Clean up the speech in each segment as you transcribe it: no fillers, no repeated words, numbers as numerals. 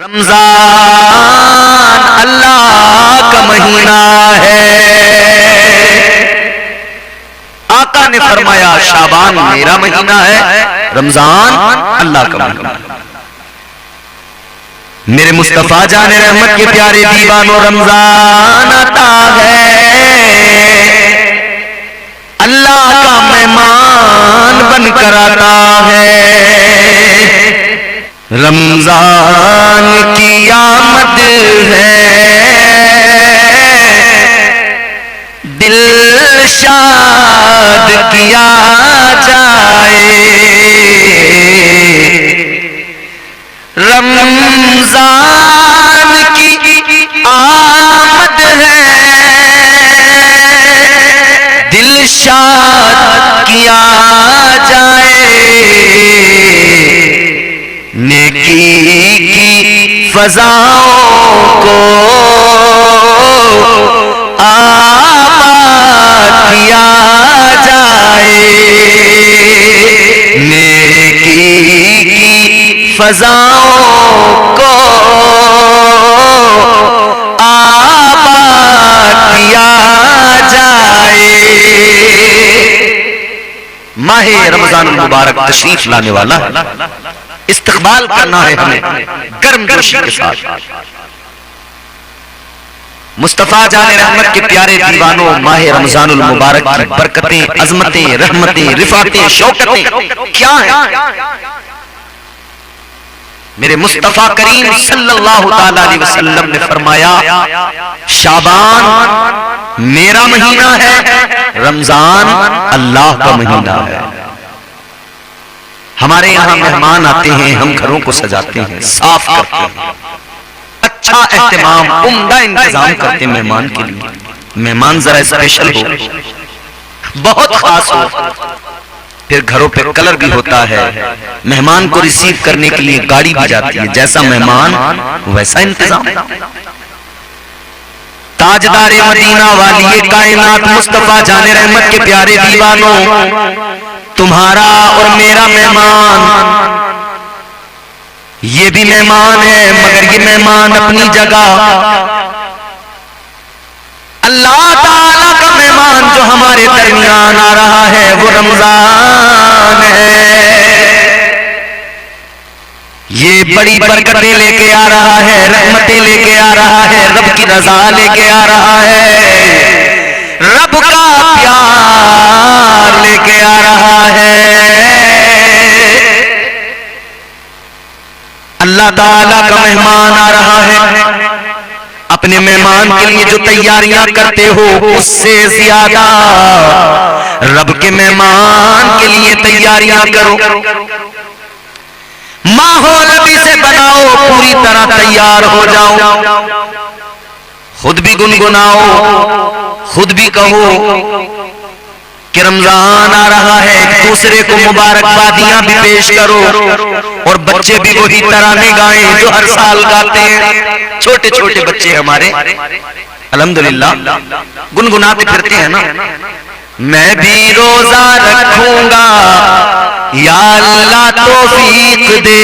रमजान अल्लाह का महीना है। आका ने फरमाया शाबान मेरा महीना है, रमजान अल्लाह का महीना है। मेरे मुस्तफा जाने रहमत के प्यारे दीवानों, रमजान आता है अल्लाह का मेहमान बनकर आता है। रमजान की आमद है, दिल शाद किया जाए। रमजान की आमद है, दिल शाद किया जाए। नेकी की फजाओं को आबाद किया जाए। नेकी की फजाओं को आबाद किया जाए। माहे रमजान मुबारक तशरीफ लाने वाला, इस्तकबाल करना है हमें गर्मजोशी के साथ। मुस्तफा जाने रहमत के प्यारे दीवानों, माहे रमजानुल मुबारक की बरकतें, अजमतें, रहमतें, रिफातें, शौकतें क्या है? मेरे मुस्तफा करीम सल्लल्लाहु ताला अलैहि वसल्लम ने फरमाया शाबान मेरा महीना है, रमजान अल्लाह का महीना है। हमारे यहाँ मेहमान आते हैं, हम घरों को सजाते हैं, साफ करते हैं, अच्छा एहतमाम, उम्दा इंतजाम करते हैं मेहमान के लिए। मेहमान जरा स्पेशल हो, बहुत खास हो, फिर घरों पे कलर भी होता है। मेहमान को रिसीव करने के लिए गाड़ी भी जाती है, जैसा मेहमान वैसा इंतजाम। ताजदारे मदीना वाली कायनात मुस्तफा जाने रहमत के प्यारे दीवानों, तुम्हारा और मेरा मेहमान ये भी मेहमान है, मगर ये मेहमान अपनी जगह। अल्लाह ताला का मेहमान जो हमारे दरमियान आ रहा है वो रमजान है। ये बड़ी बरकतें लेके आ रहा है, रहमतें लेके आ रहा है, रब की रजा लेके आ रहा है, रब का प्यार लेके आ रहा है। अल्लाह ताला का मेहमान आ रहा है। अपने मेहमान के लिए जो तैयारियां करते हो उससे ज्यादा रब के मेहमान के लिए तैयारियां करो। माहौल अभी से बनाओ, पूरी तरह तैयार हो जाओ। खुद भी गुनगुनाओ, खुद भी कहो कि रमजान आ रहा है, एक दूसरे को मुबारकबादियां भी पेश करो। और बच्चे भी वही तराने गाएं जो हर साल गाते हैं। छोटे छोटे बच्चे हमारे अल्हम्दुलिल्लाह गुनगुनाते फिरते हैं ना, मैं भी रोजा रखूंगा या अल्लाह तौफीक दे,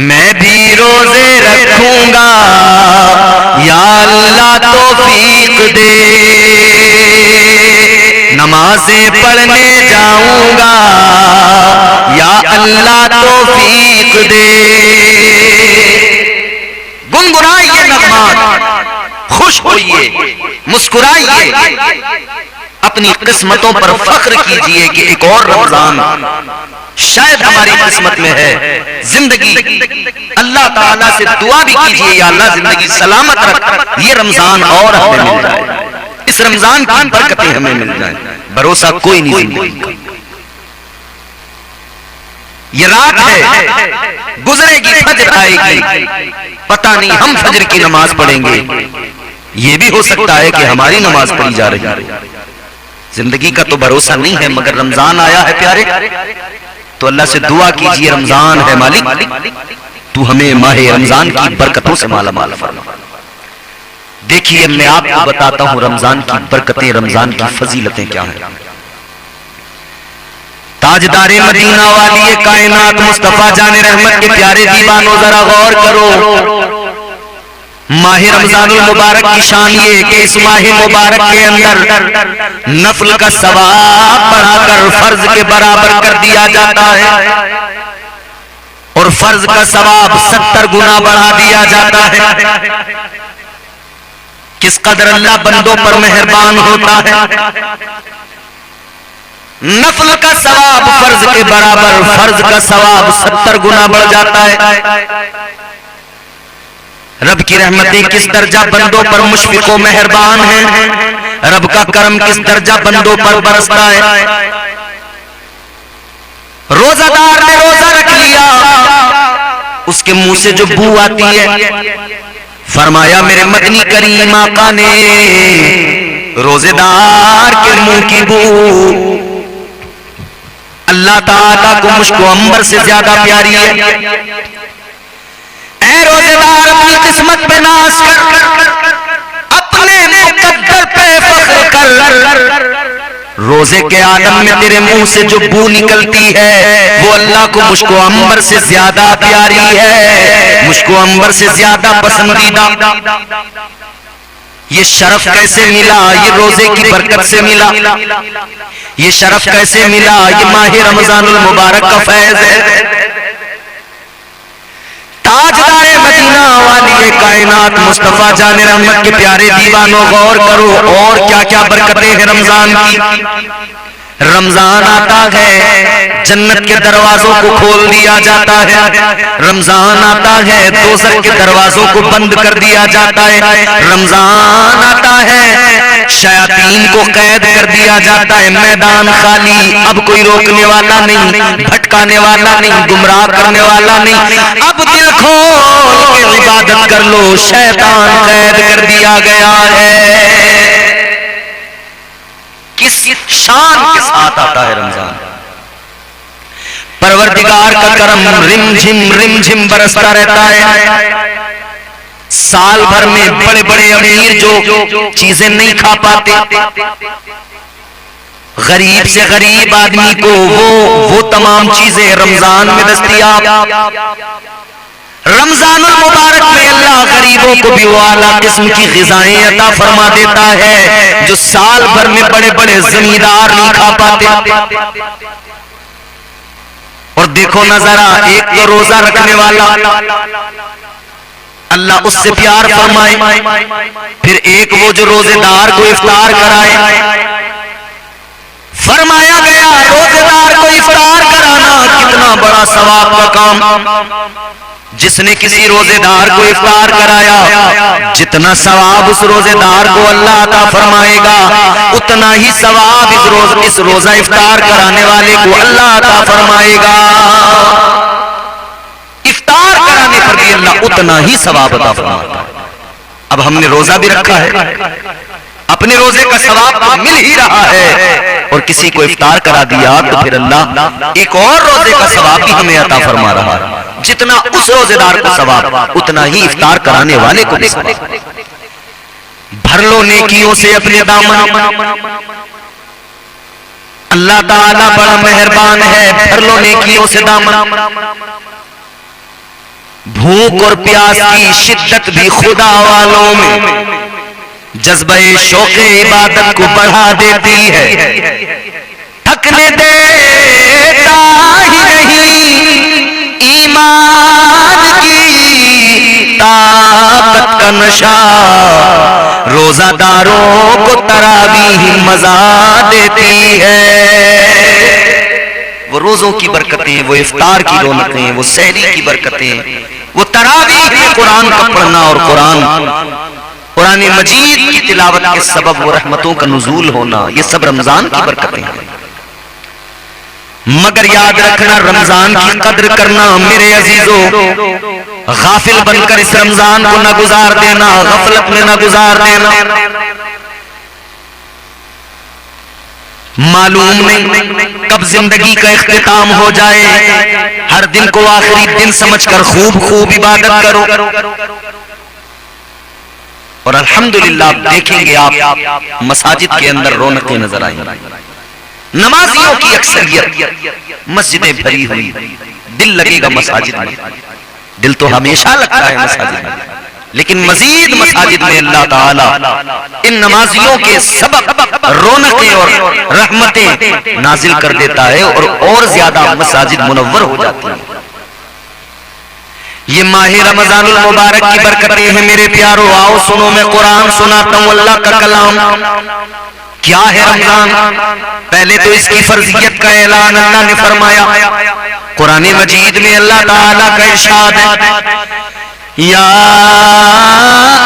मैं भी रोजे रखूंगा या अल्लाह तौफीक दे, नमाज़ें पढ़ने जाऊंगा या अल्लाह तौफीक दे। गुनगुनाइए नगमात, खुश होइए, मुस्कुराइए, अपनी किस्मतों पर फख्र कीजिए कि एक और रमजान शायद हमारी किस्मत में है। जिंदगी अल्लाह ताला से दुआ भी कीजिए, या अल्लाह जिंदगी सलामत रख, ये रमजान और हमें मिल जाए, इस रमजान की बरकतें हमें मिल जाए। भरोसा कोई नहीं जिंदगी का। ये रात है, गुजरेगी, फजर आएगी, पता नहीं हम फजर की नमाज पढ़ेंगे, ये भी हो सकता है कि हमारी नमाज पढ़ी जा रही है। जिंदगी का तो भरोसा नहीं है, मगर रमजान आया है प्यारे, तो अल्लाह से दुआ कीजिए, रमजान है मालिक, तू हमें माहे रमजान की बरकतों से माला माल फरमा। देखिए मैं आपको बताता हूं रमजान की बरकतें, रमजान की फजीलतें क्या है। ताजदारे मदीना वाली कायनात मुस्तफा जाने रहमत के प्यारे दीवानों, जरा गौर करो। माह रमजानुल मुबारक की शान ये कि इस माह मुबारक के अंदर नफल का सवाब बढ़ाकर फर्ज के बराबर कर दिया जाता है और फर्ज का सवाब 70 गुना बढ़ा दिया जाता है। किस कदर अल्लाह बंदों पर मेहरबान होता है। नफल का सवाब फर्ज के बराबर, फर्ज का सवाब 70 गुना बढ़ जाता है। रब की रहमतें किस दर्जा बंदों पर मुशफिको मेहरबान है। रब का करम किस दर्जा बंदों पर बरसता है। रोजादार ने रोजा रख लिया, उसके मुंह से जो बू आती है, फरमाया मेरे मदनी करीम आका ने रोजेदार के मुंह की बू अल्लाह ताला को मुझको अंबर से ज्यादा प्यारी है। ऐ रोजेदार अपनी किस्मत पे नाज कर, अपने मुकद्दर पे फख्र कर। रोजे के आलम में तेरे मुंह से जो बू निकलती है वो अल्लाह को मुझको अंबर से ज्यादा प्यारी है, मुझको अंबर से ज्यादा पसंदीदा। ये शरफ कैसे मिला? ये रोजे की बरकत से मिला। ये शरफ कैसे मिला? ये माह रमजानुल मुबारक का फैज है। ताजदारे मदीना वाली कायनात मुस्तफा जाने रहमत के प्यारे दीवानों, गौर करो और क्या क्या बरकतें हैं रमजान की। रमजान आता है, जन्नत के दरवाजों को खोल दिया जाता है। रमजान आता है, दोज़ख के दरवाजों को बंद कर दिया जाता है। रमजान आता है, शयातीन को कैद कर दिया जाता है। मैदान खाली, अब कोई रोकने वाला नहीं, भटकाने वाला नहीं, गुमराह करने वाला नहीं। अब दिल खोल के इबादत कर लो, शैतान कैद कर दिया गया है। किस शान के साथ आता है रमजान। परवरदिगार का करम रिमझिम बरसता रहता है। साल भर में बड़े बड़े अमीर जो चीजें नहीं खा पाते, गरीब से गरीब आदमी को वो तमाम चीजें रमजान में दस्तयाब। रमजानुल मुबारक में अल्लाह गरीबों को भी वो आला किस्म की ग़िज़ाएं अता फरमा देता है जो साल भर में बड़े बड़े जमींदार नहीं खा पाते। और देखो नजरा, एक तो रोजा रखने वाला अल्लाह उससे प्यार फरमाए, फिर एक वो जो रोजेदार को इफ्तार कराए। फरमाया गया रोजेदार को इफ्तार कराना कितना बड़ा सवाब का काम। जिसने किसी रोजेदार को इफ्तार कराया, जितना सवाब उस रोजेदार को अल्लाह अता फरमाएगा, उतना ही सवाब इस रोजा इफ्तार कराने वाले को अल्लाह अता फरमाएगा। इफ्तार कराने पर भी अल्लाह उतना ही सवाब अता फरमाता है। अब हमने रोजा भी रखा है, अपने रोजे का सवाब तो मिल ही रहा है, और किसी को इफ्तार करा दिया तो फिर अल्लाह एक और रोजे का सवाब भी हमें अता फरमा रहा है। जितना उस रोजेदार को सवाब, उतना ही इफ्तार कराने वाले को भी सवाब। भर लो नेकियों से अपने दामन, अल्लाह ताला बड़ा मेहरबान है। भर लो नेकियों से दामन। भूख और प्यास की शिद्दत भी खुदा वालों में जज्बे शौक़े इबादत को बढ़ा देती है। थकने देता ही नहीं ईमान की ताकत का नशा, रोजादारों को तरावीह मजा देती है। वो रोजों की बरकतें, वो इफ्तार की रौनकें, वो सहरी की बरकतें, वो तरावीह में कुरान का पढ़ना और कुरान मजीद की तिलावत के सबब वो रहमतों का नुज़ूल होना, ये सब रमजान की बरकतें हैं। मगर याद रखना, रमजान की कद्र करना मेरे अजीजों, गाफिल बनकर इस रमजान को न गुजार देना, गफलत में न गुजार देना। मालूम नहीं कब जिंदगी का इख्तिताम हो जाए। हर दिन को आखिरी दिन समझकर खूब इबादत करो। और अल्हम्दुलिल्लाह देखेंगे आप मसाजिद के अंदर रौनकें नजर आएंगी, नमाजियों की अक्सरियत मस्जिदें भरी हुई, दिल लगेगा मसाजिद में। दिल तो हमेशा लगता है मसाजिद में, लेकिन मजीद मसाजिद में अल्लाह ताला इन नमाजियों के सबक रौनकें और रहमतें नाजिल कर देता है और ज्यादा मसाजिद मुनव्वर हो जाती हैं। ये माह रमजानुल मुबारक की बरकतें हैं मेरे प्यारों। आओ सुनो, मैं कुरान सुनाता हूँ, अल्लाह का कलाम। क्या है रमजान? पहले तो इसकी फर्जियत का ऐलान अल्लाह ने फरमाया। कुरान मजीद में अल्लाह ताला का इरशाद है, या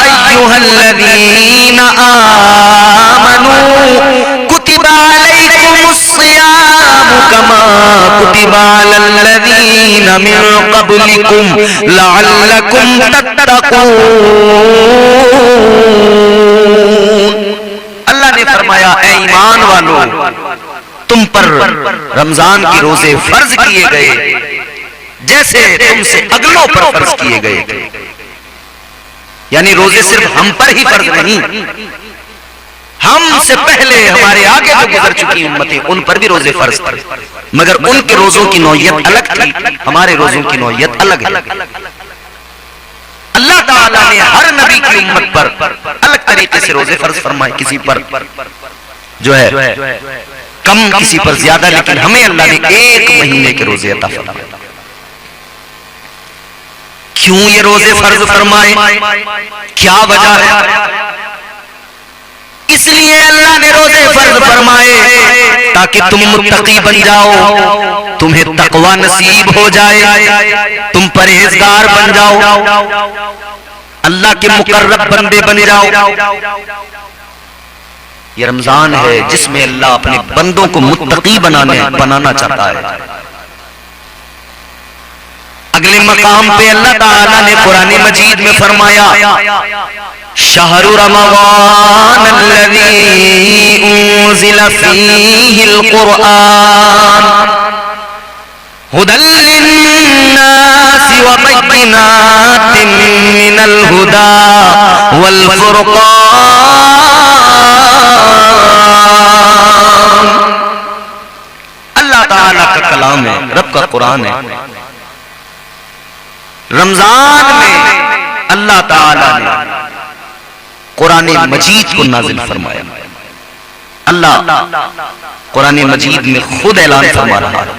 अय्युहल्लज़ीना आमनू कुतिबा अलैकुमुस्सियामु कमा कुतिबा अलल्लज़ीना मिन क़ब्लिकुम लअल्लकुम तत्तक़ून। अल्लाह ने फरमाया, ऐ ईमान वालों, तुम पर रमजान के रोजे फर्ज किए गए जैसे तुमसे अगलों पर फर्ज किए गए। यानी रोजे सिर्फ हम पर ही फर्ज नहीं, हमसे पहले हमारे आगे जो गुजर चुकी उम्मतें उन पर भी रोजे फर्ज थे, मगर उनके रोजों की नौयत अलग थी, हमारे रोजों की नौयत अलग है। अल्लाह ताला ने हर नबी की उम्मत पर अलग तरीके से रोजे फर्ज फरमाए, किसी पर जो है कम, किसी पर ज्यादा, लेकिन हमें अल्लाह ने एक महीने के रोजे अता फरमाए। क्यों ये रोजे फर्ज फरमाए, क्या वजह है? इसलिए अल्लाह ने रोजे फर्ज फरमाए ताकि तुम मुत्तकी बन जाओ, तुम्हें तकवा नसीब हो जाए, तुम परहेजगार बन जाओ, अल्लाह के मुकर्रब बंदे बने जाओ। ये रमजान है जिसमें अल्लाह अपने बंदों को मुत्तकी बनाना चाहता है। अगले मकाम पे अल्लाह ताला ने कुरान मजीद में फरमाया, शहरु रमज़ान अल्लज़ी उन्ज़िला फ़ीहिल क़ुरआन हुदल लिन्नासि व बय्यिनातिन मिनल हुदा वल फ़ुरक़ान। अल्लाह ताला का कलाम है, रब का कुरान है। रमजान में अल्लाह ताला ने कुरान मजीद को नाजिल फरमाया। अल्लाह कुरान मजीद में खुद ऐलान फरमा रहा है,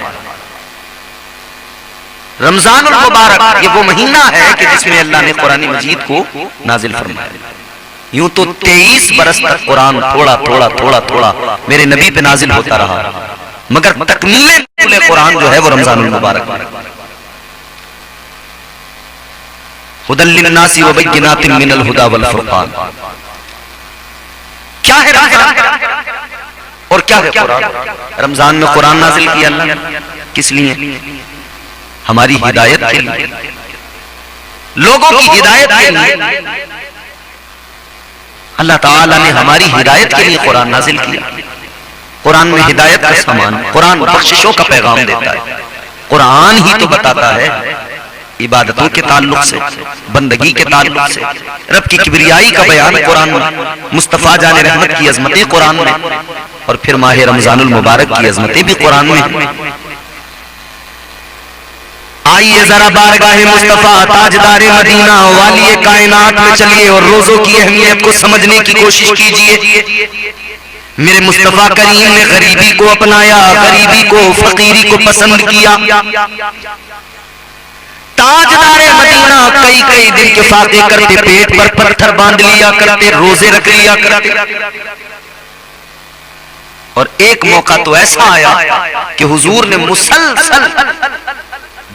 रमजानुल मुबारक ये वो महीना है कि जिसमें अल्लाह ने कुरान मजीद को नाजिल फरमाया। यूं तो 23 बरस तक कुरान थोड़ा थोड़ा थोड़ा थोड़ा मेरे नबी पे नाजिल होता रहा, मगर तकमील कुरान जो है वो रमजानुल मुबारक। हुदल लिन्नासि व बय्यिनातिन मिनल हुदा वल फ़ुरक़ान। क्या है रमजान और क्या है कुरान? रमजान में कुरान नाजिल किया अल्लाह ने, किस लिए? हमारी हिदायत के लिए, लोगों की हिदायत के लिए। अल्लाह ताला ने हमारी हिदायत के लिए कुरान नाजिल किया। कुरान में हिदायत का सामान, कुरान बख्शिशों का पैगाम देता है। कुरान ही तो बताता है इबादतों के ताल्लुक से, बंदगी के ताल्लुक से, रब की किबरियाई का बयान कुरान में, मुस्तफा जाने रहमत की अजमतें कुरान में, और फिर माह रमजानुल मुबारक की अजमतें भी कुरान में। आइए जरा बारगाहे मुस्तफा ताजदारे मदीना वाली कायनात में चलिए और रोजों की अहमियत को समझने की कोशिश कीजिए। मेरे मुस्तफा करीम ने गरीबी को अपनाया, गरीबी को, फकीरी को पसंद किया। ताजदारे मदीना कई कई दिन के फाके करते, पेट पर पत्थर बांध लिया करते, रोजे रख लिया करते। और एक मौका तो ऐसा आया कि हुजूर ने मुसलसल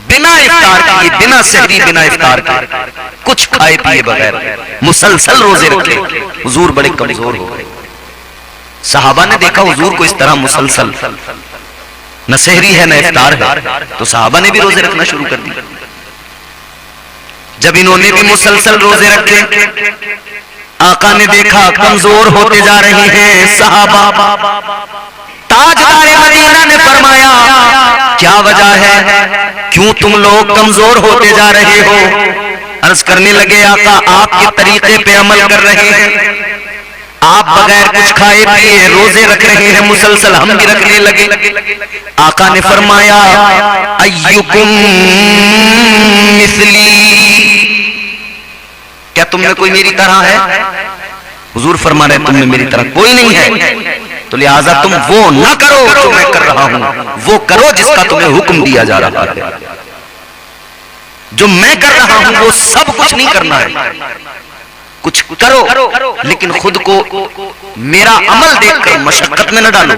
बिना इफ्तार किए, बिना सहरी, बिना इफ्तार किए, कुछ खाए पिए बगैर मुसलसल रोजे रखे। हुजूर बड़े कमजोर हो गए। सहाबा ने देखा हुजूर को इस तरह मुसलसल, न सहरी है न इफ्तार है, तो सहाबा ने भी रोजे रखना शुरू कर दिया। जब इन्होंने भी मुसलसल रोजे रखे, आका ने देखा कमजोर होते जा रहे हैं सहाबा। ताजदारे मदीना ने फरमाया, क्या वजह है, क्यों तुम लोग कमजोर होते जा रहे हो? अर्ज करने लगे, आका आपके तरीके पे अमल कर रहे हैं, आप बगैर कुछ खाए पिए रोजे रख रहे हैं मुसलसल, हम भी रखने लगे। आका ने फरमाया अय्युकुम मिस्ली, क्या तुम में कोई मेरी तरह है? हुजूर फरमा रहे तुम में मेरी तरह कोई नहीं है, तो लिहाजा तुम वो ना करो जो मैं कर रहा हूं, वो करो जिसका तुम्हें हुक्म दिया जा रहा है। जो मैं कर रहा हूं वो सब कुछ नहीं करना है, कुछ करो लेकिन खुद को मेरा अमल देखकर मशक्कत में न डालो।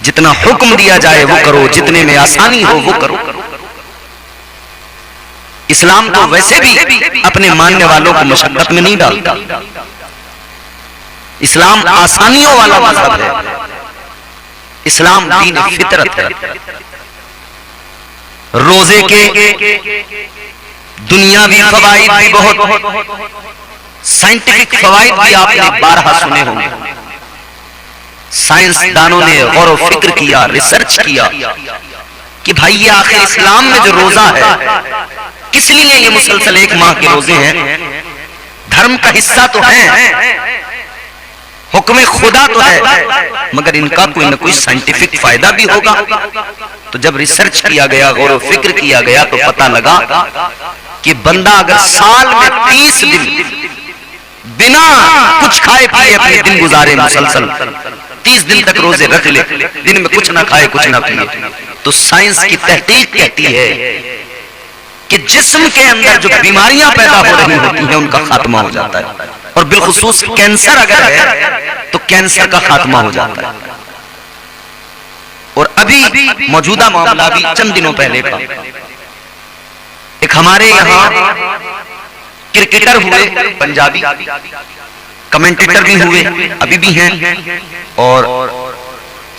जितना हुक्म दिया जाए वो करो, जितने में आसानी हो वो करो। इस्लाम तो वैसे भी अपने मानने वालों को मशक्कत में नहीं डालता। इस्लाम आसानियों वाला मजहब है, इस्लाम दीन फितरत है। रोजे के दुनियावी फवाइद भी बहुत, साइंटिफिक फवाइद भी आपने 12 सुने होंगे। साइंसदानों ने गौर व फिक्र किया, रिसर्च किया कि भाई ये आखिर इस्लाम में जो रोजा है किस लिए ये मुसलसल 1 माह के रोजे हैं? धर्म का हिस्सा तो है, हुक्म खुदा तो है, मगर इनका कोई ना कोई साइंटिफिक फायदा भी होगा। तो जब रिसर्च किया गया, गौर व फिक्र किया गया, तो पता लगा कि बंदा अगर साल में 30 दिन बिना कुछ खाए पिए अपने दिन गुजारे मुसलसल 30 दिन तक रोजे रख ले, दिन में कुछ ना खाए कुछ ना पिए, तो साइंस की तहकीक कहती है कि जिस्म के अंदर जो बीमारियां पैदा हो रही होती हैं उनका खात्मा हो जाता है, और बिलखुसूस कैंसर अगर है तो कैंसर का खात्मा हो जाता है। और अभी मौजूदा मामला भी चंद दिनों पहले का, एक हमारे यहाँ क्रिकेटर हुए, पंजाबी कमेंटेटर भी हुए, अभी भी हैं, और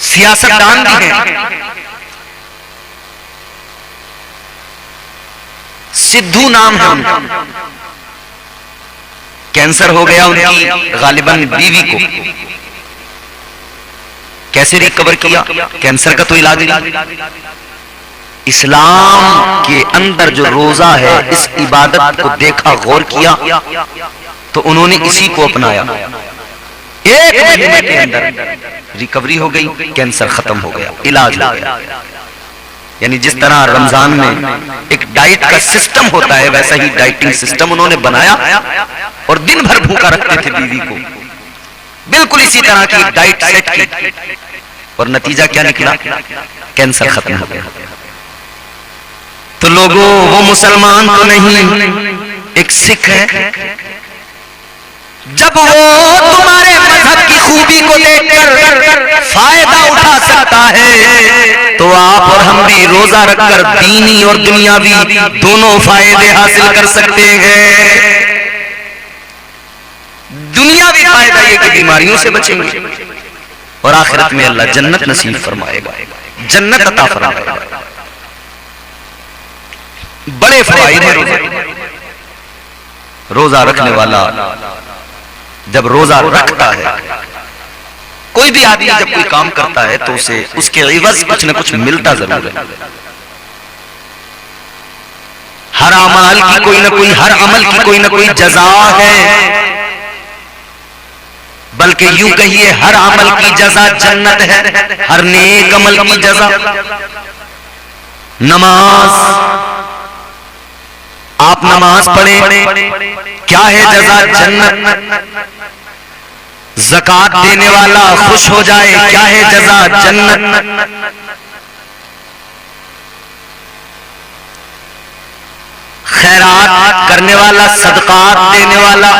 सियासतदान भी हैं। सिद्धू नाम है उनका, कैंसर हो गया उनकी गालिबन बीवी को। कैसे रिकवर किया? कैंसर का तो इलाज नहीं। इस्लाम के अंदर जो रोजा है, इस इबादत को देखा, गौर किया, तो उन्होंने इसी को अपनाया। 1 महीने के अंदर रिकवरी हो गई, कैंसर खत्म हो गया, इलाज हो गया। यानी जिस तरह रमजान में एक डाइट का सिस्टम होता है, वैसा ही डाइटिंग सिस्टम उन्होंने बनाया और दिन भर भूखा रखते थे बीवी को। बिल्कुल इसी तरह की डाइट सेट की, और नतीजा क्या निकला? कैंसर खत्म हो गया। तो लोगों, वो मुसलमान तो नहीं, एक सिख है। जब वो तुम्हारे मजहब की खूबी को देखकर फायदा उठा सकता है, तो आप और हम भी रोजा रखकर दीनी और दुनियावी दोनों फायदे हासिल कर सकते हैं। दुनियावी फायदा ये कि बीमारियों से बचेंगे, और आखिरत में अल्लाह जन्नत नसीब फरमाएगा, जन्नत अता फरमाएगा। बड़े फवाइद हैं रोजे। रोजा रखने वाला जब रोजा रखता है, कोई भी आदमी जब कोई काम करता है तो उसे उसके इवज कुछ न कुछ मिलता जरूर है। हर अमल की कोई न कोई, हर अमल की कोई न कोई जज़ा है, बल्कि यूं कहिए हर अमल की जज़ा जन्नत है, हर नेक अमल की जज़ा। नमाज, आप नमाज पढ़े, क्या है जज़ा? जन्नत। ज़कात देने वाला खुश हो जाए, क्या है जज़ा? जन्नत। खैरात करने वाला, सदकात देने वाला,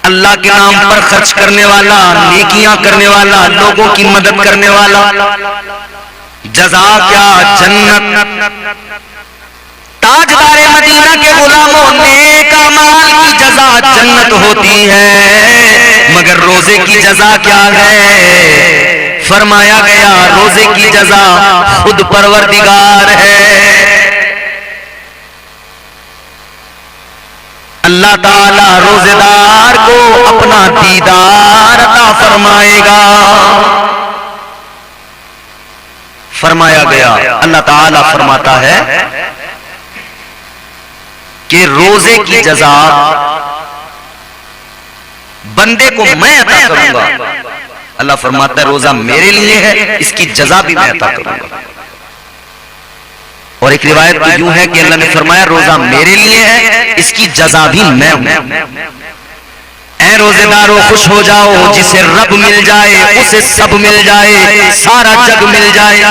अल्लाह के नाम पर खर्च करने वाला, नेकियां करने वाला, लोगों की मदद करने वाला, जज़ा क्या? जन्नत। ताजदारे मदीना के गुलामों, नेक अमाल की जज़ा जन्नत होती है, मगर रोजे की जज़ा क्या है? फरमाया गया रोजे की जज़ा खुद परवरदिगार है। अल्लाह ताला रोजेदार को अपना दीदार अता फरमाएगा। फरमाया गया, अल्लाह ताला फरमाता है कि रोजे की जज़ा बंदे को मैं अता करूंगा। अल्लाह फरमाता है रोजा मेरे लिए है, इसकी जजा भी मैं अता करूंगा। और एक रिवायत तो यूं है कि अल्लाह ने फरमाया रोजा मेरे लिए है, इसकी जजा भी मैं हूं। ऐ रोजेदारों खुश हो जाओ, जिसे रब मिल जाए उसे सब मिल जाए, सारा जग मिल जाए।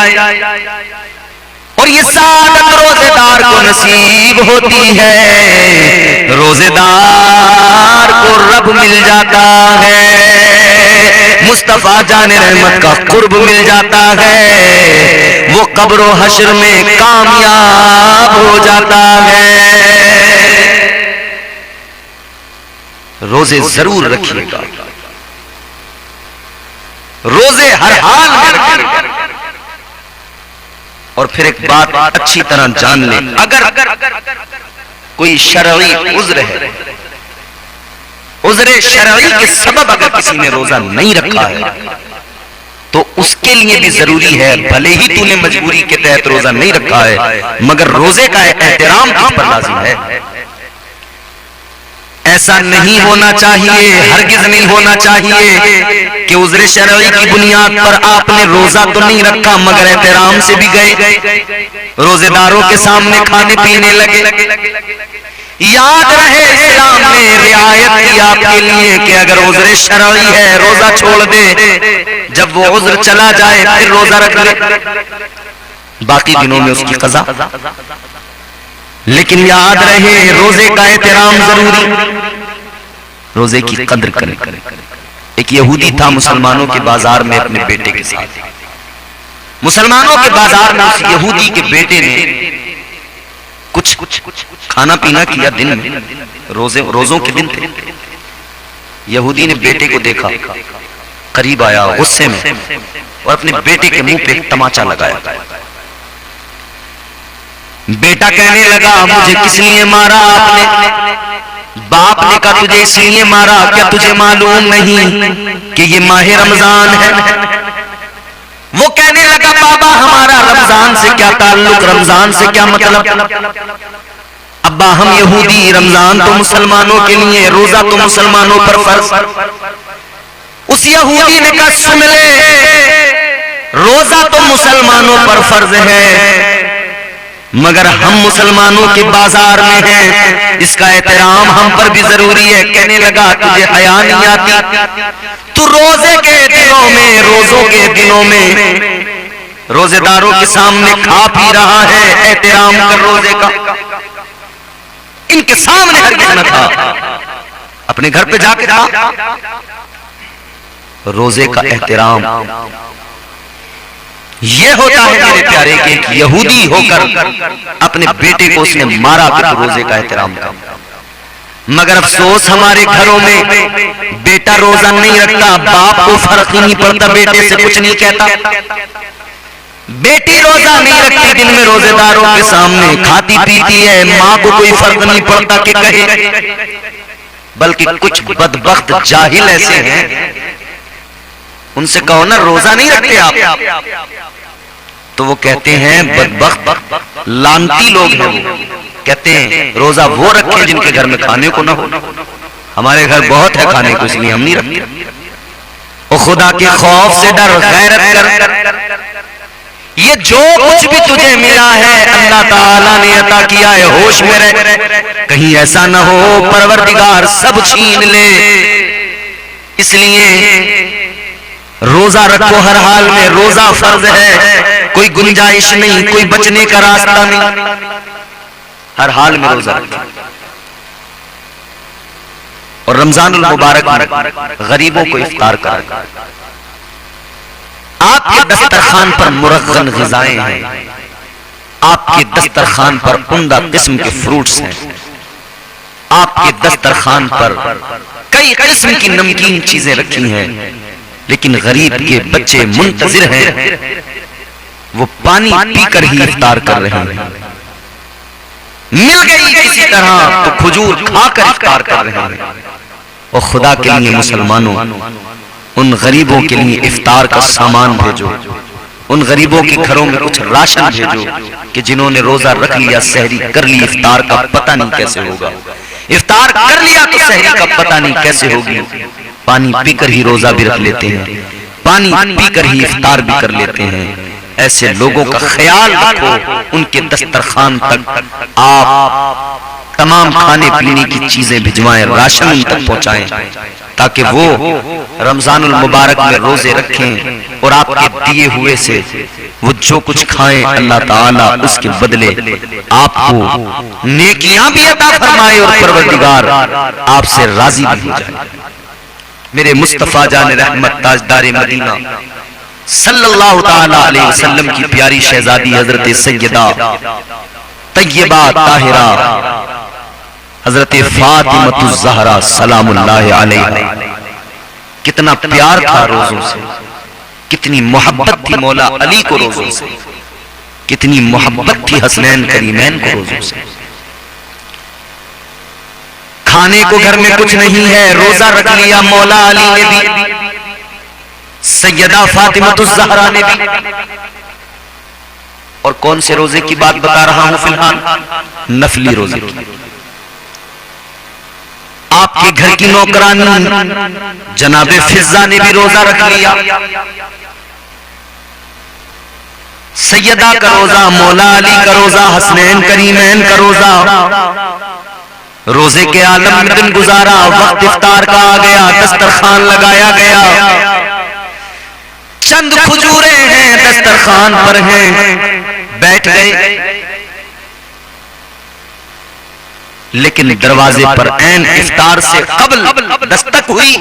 और ये सादत रोजेदार को नसीब होती है, रोजेदार को रब मिल जाता है, मुस्तफा जाने रहमत का कुर्ब मिल जाता है, वो कब्र व हश्र में कामयाब हो जाता है। रोजे जरूर रखिएगा, रोजे हर हाल में रखिएगा। और फिर एक बात अच्छी तरह जान ले, अगर कोई शरई उज़्र है, उज़्र शरई के सबब अगर किसी ने रोजा नहीं रखा है तो उसके लिए भी जरूरी है, भले ही तूने मजबूरी के तहत रोजा नहीं रखा है, मगर रोजे का एहतराम तुझ पर लाजिम है। ऐसा नहीं होना चाहिए, हरगिज नहीं होना चाहिए कि उज़्र शरई की बुनियाद पर आपने रोजा तो नहीं रखा मगर एहतराम से भी गए, रोजेदारों के सामने खाने पीने लगे। याद रहे इस्लाम ने रियायत की आपके लिए कि अगर उज़्र शरई है रोजा छोड़ दे, जब वो उज़्र चला जाए फिर रोजा रख ले, बाकी दिनों में उसकी कज़ा। लेकिन याद रहे रोजे का एहतराम जरूरी, रोजे की कद्र करें। एक यहूदी था मुसलमानों के बाजार में अपने बेटे के साथ, मुसलमानों के बाजार में उस यहूदी के बेटे ने कुछ खाना पीना किया दिन में, रोजों के दिन थे। यहूदी ने बेटे को देखा, करीब आया गुस्से में और अपने बेटे के मुंह पे एक तमाचा लगाया। बेटा कहने लगा मुझे किस लिए मारा आपने? बाप ने कहा तुझे इसलिए मारा, क्या तुझे मालूम नहीं कि ये माह रमजान है? वो कहने लगा बाबा हमारा रमजान से क्या ताल्लुक, रमजान से क्या मतलब? अब्बा हम यहूदी, रमजान तो मुसलमानों के लिए, रोजा तो मुसलमानों पर फर्ज। उस यहूदी ने कहा सुन ले, रोजा तो मुसलमानों पर फर्ज है मगर हम मुसलमानों के बाजार में हैं, इसका एहतराम हम पर भी जरूरी है। कहने लगा तुझे हया नहीं आती? तू रोजे के दिनों में, रोजों के दिनों में रोजेदारों के सामने खा पी रहा है, एहतराम कर रोजे का। इनके सामने हरगिज़ न था, अपने घर पे जाके था। रोजे का एहतराम ये होता है मेरे प्यारे के एक यहूदी होकर अपने बेटे को उसने मारा कि तो रोजे का एहतराम कर। मगर अफसोस हमारे घरों में बेटा रोजा नहीं रखता, बाप को फर्क ही नहीं पड़ता, बेटे से कुछ नहीं कहता। बेटी रोजा नहीं रखती, दिन में रोजेदारों के सामने खाती पीती है, माँ को कोई फर्क नहीं पड़ता कि कहे। बल्कि कुछ बदबख्त जाहिल ऐसे हैं, उनसे कहो ना रोजा नहीं रखते आप, तो वो कहते हैं बदबख्त लानती लोग हैं। वो कहते हैं रोजा वो रखें जिनके घर में खाने को ना हो। हमारे घर बहुत है खाने को, इसलिए हम नहीं रखते। वो खुदा के खौफ से डर, गैरत कर। ये जो कुछ भी तुझे मिला है अल्लाह ताला ने अता किया है, होश में रह, कहीं ऐसा ना हो परवरदिगार सब छीन ले। इसलिए रोजा रखो हर हाल में, रोजा फर्ज है, कोई गुंजाइश नहीं, कोई बचने का रास्ता नहीं, हर हाल में रोजा रखो। और रमजानुल मुबारक में गरीबों को इफ्तार करो। आपके दस्तरखान पर मुरग़्ग़न ग़िज़ाएं हैं, आपके दस्तरखान पर उम्दा किस्म के फ्रूट्स हैं, आपके दस्तरखान पर कई किस्म की नमकीन चीजें रखी हैं, लेकिन गरीब के बच्चे मुंतजिर हैं, वो पानी पीकर ही इफ्तार कर रहे हैं। मिल गई किसी तरह तो खजूर खाकर इफ्तार कर रहे हैं। और खुदा के लिए मुसलमानों, उन गरीबों के लिए इफ्तार का सामान भेजो, उन गरीबों के घरों में कुछ राशन भेजो कि जिन्होंने रोजा रख लिया, सहरी कर ली, इफ्तार का पता नहीं कैसे होगा। इफ्तार कर लिया तो सहरी का पता नहीं कैसे होगी। पानी पीकर ही रोजा भी रख लेते हैं, पानी पीकर ही इफ्तार भी कर लेते हैं। ऐसे लोगों का ख्याल रखो, उनके दस्तरखान तक आप तमाम खाने पीने की चीजें भिजवाएं, राशन उन तक पहुंचाएं, ताकि वो रमजानुल मुबारक में रोजे रखें और आपके दिए हुए से वो जो कुछ खाएं अल्लाह ताला उसके बदले आपको नेकियां भी अता फरमाए और परवरदिगार आपसे राजी भी हो जाए। मेरे मुस्तफा जान रहमत ताजदार मदीना सल्लल्लाहु ताला अलैहि वसल्लम की प्यारी शहजादी हजरत सैयदा तय्यबा ताहिरा हजरत फातिमा ज़हरा सलामुल्लाह अलैहा, कितना प्यार था रोजों से, कितनी मोहब्बत थी मौला अली को रोजों से, कितनी मोहब्बत थी हसनैन करीमैन को रोजों से। खाने को घर में कुछ नहीं है, रोजा रख लिया मौला अली ने भी, सैयदा फातिमा ज़हरा ने भी। और कौन से रोजे की बात बता रहा हूं फिलहाल? नफली रोजे की। आपके घर की नौकरानी जनाबे फिजा ने भी रोजा रख लिया। सैयदा का रोजा, मौला अली का रोजा, हसनैन करीमैन का रोजा, रोजे के आलम में दिन गुजारा, वक्त इफ्तार का आ गया, दस्तरखान लगाया गया, चंद खजूरें हैं दस्तरखान पर हैं, बैठ गए। लेकिन दरवाजे पर ऐन इफ्तार से कबल दस्तक हुई,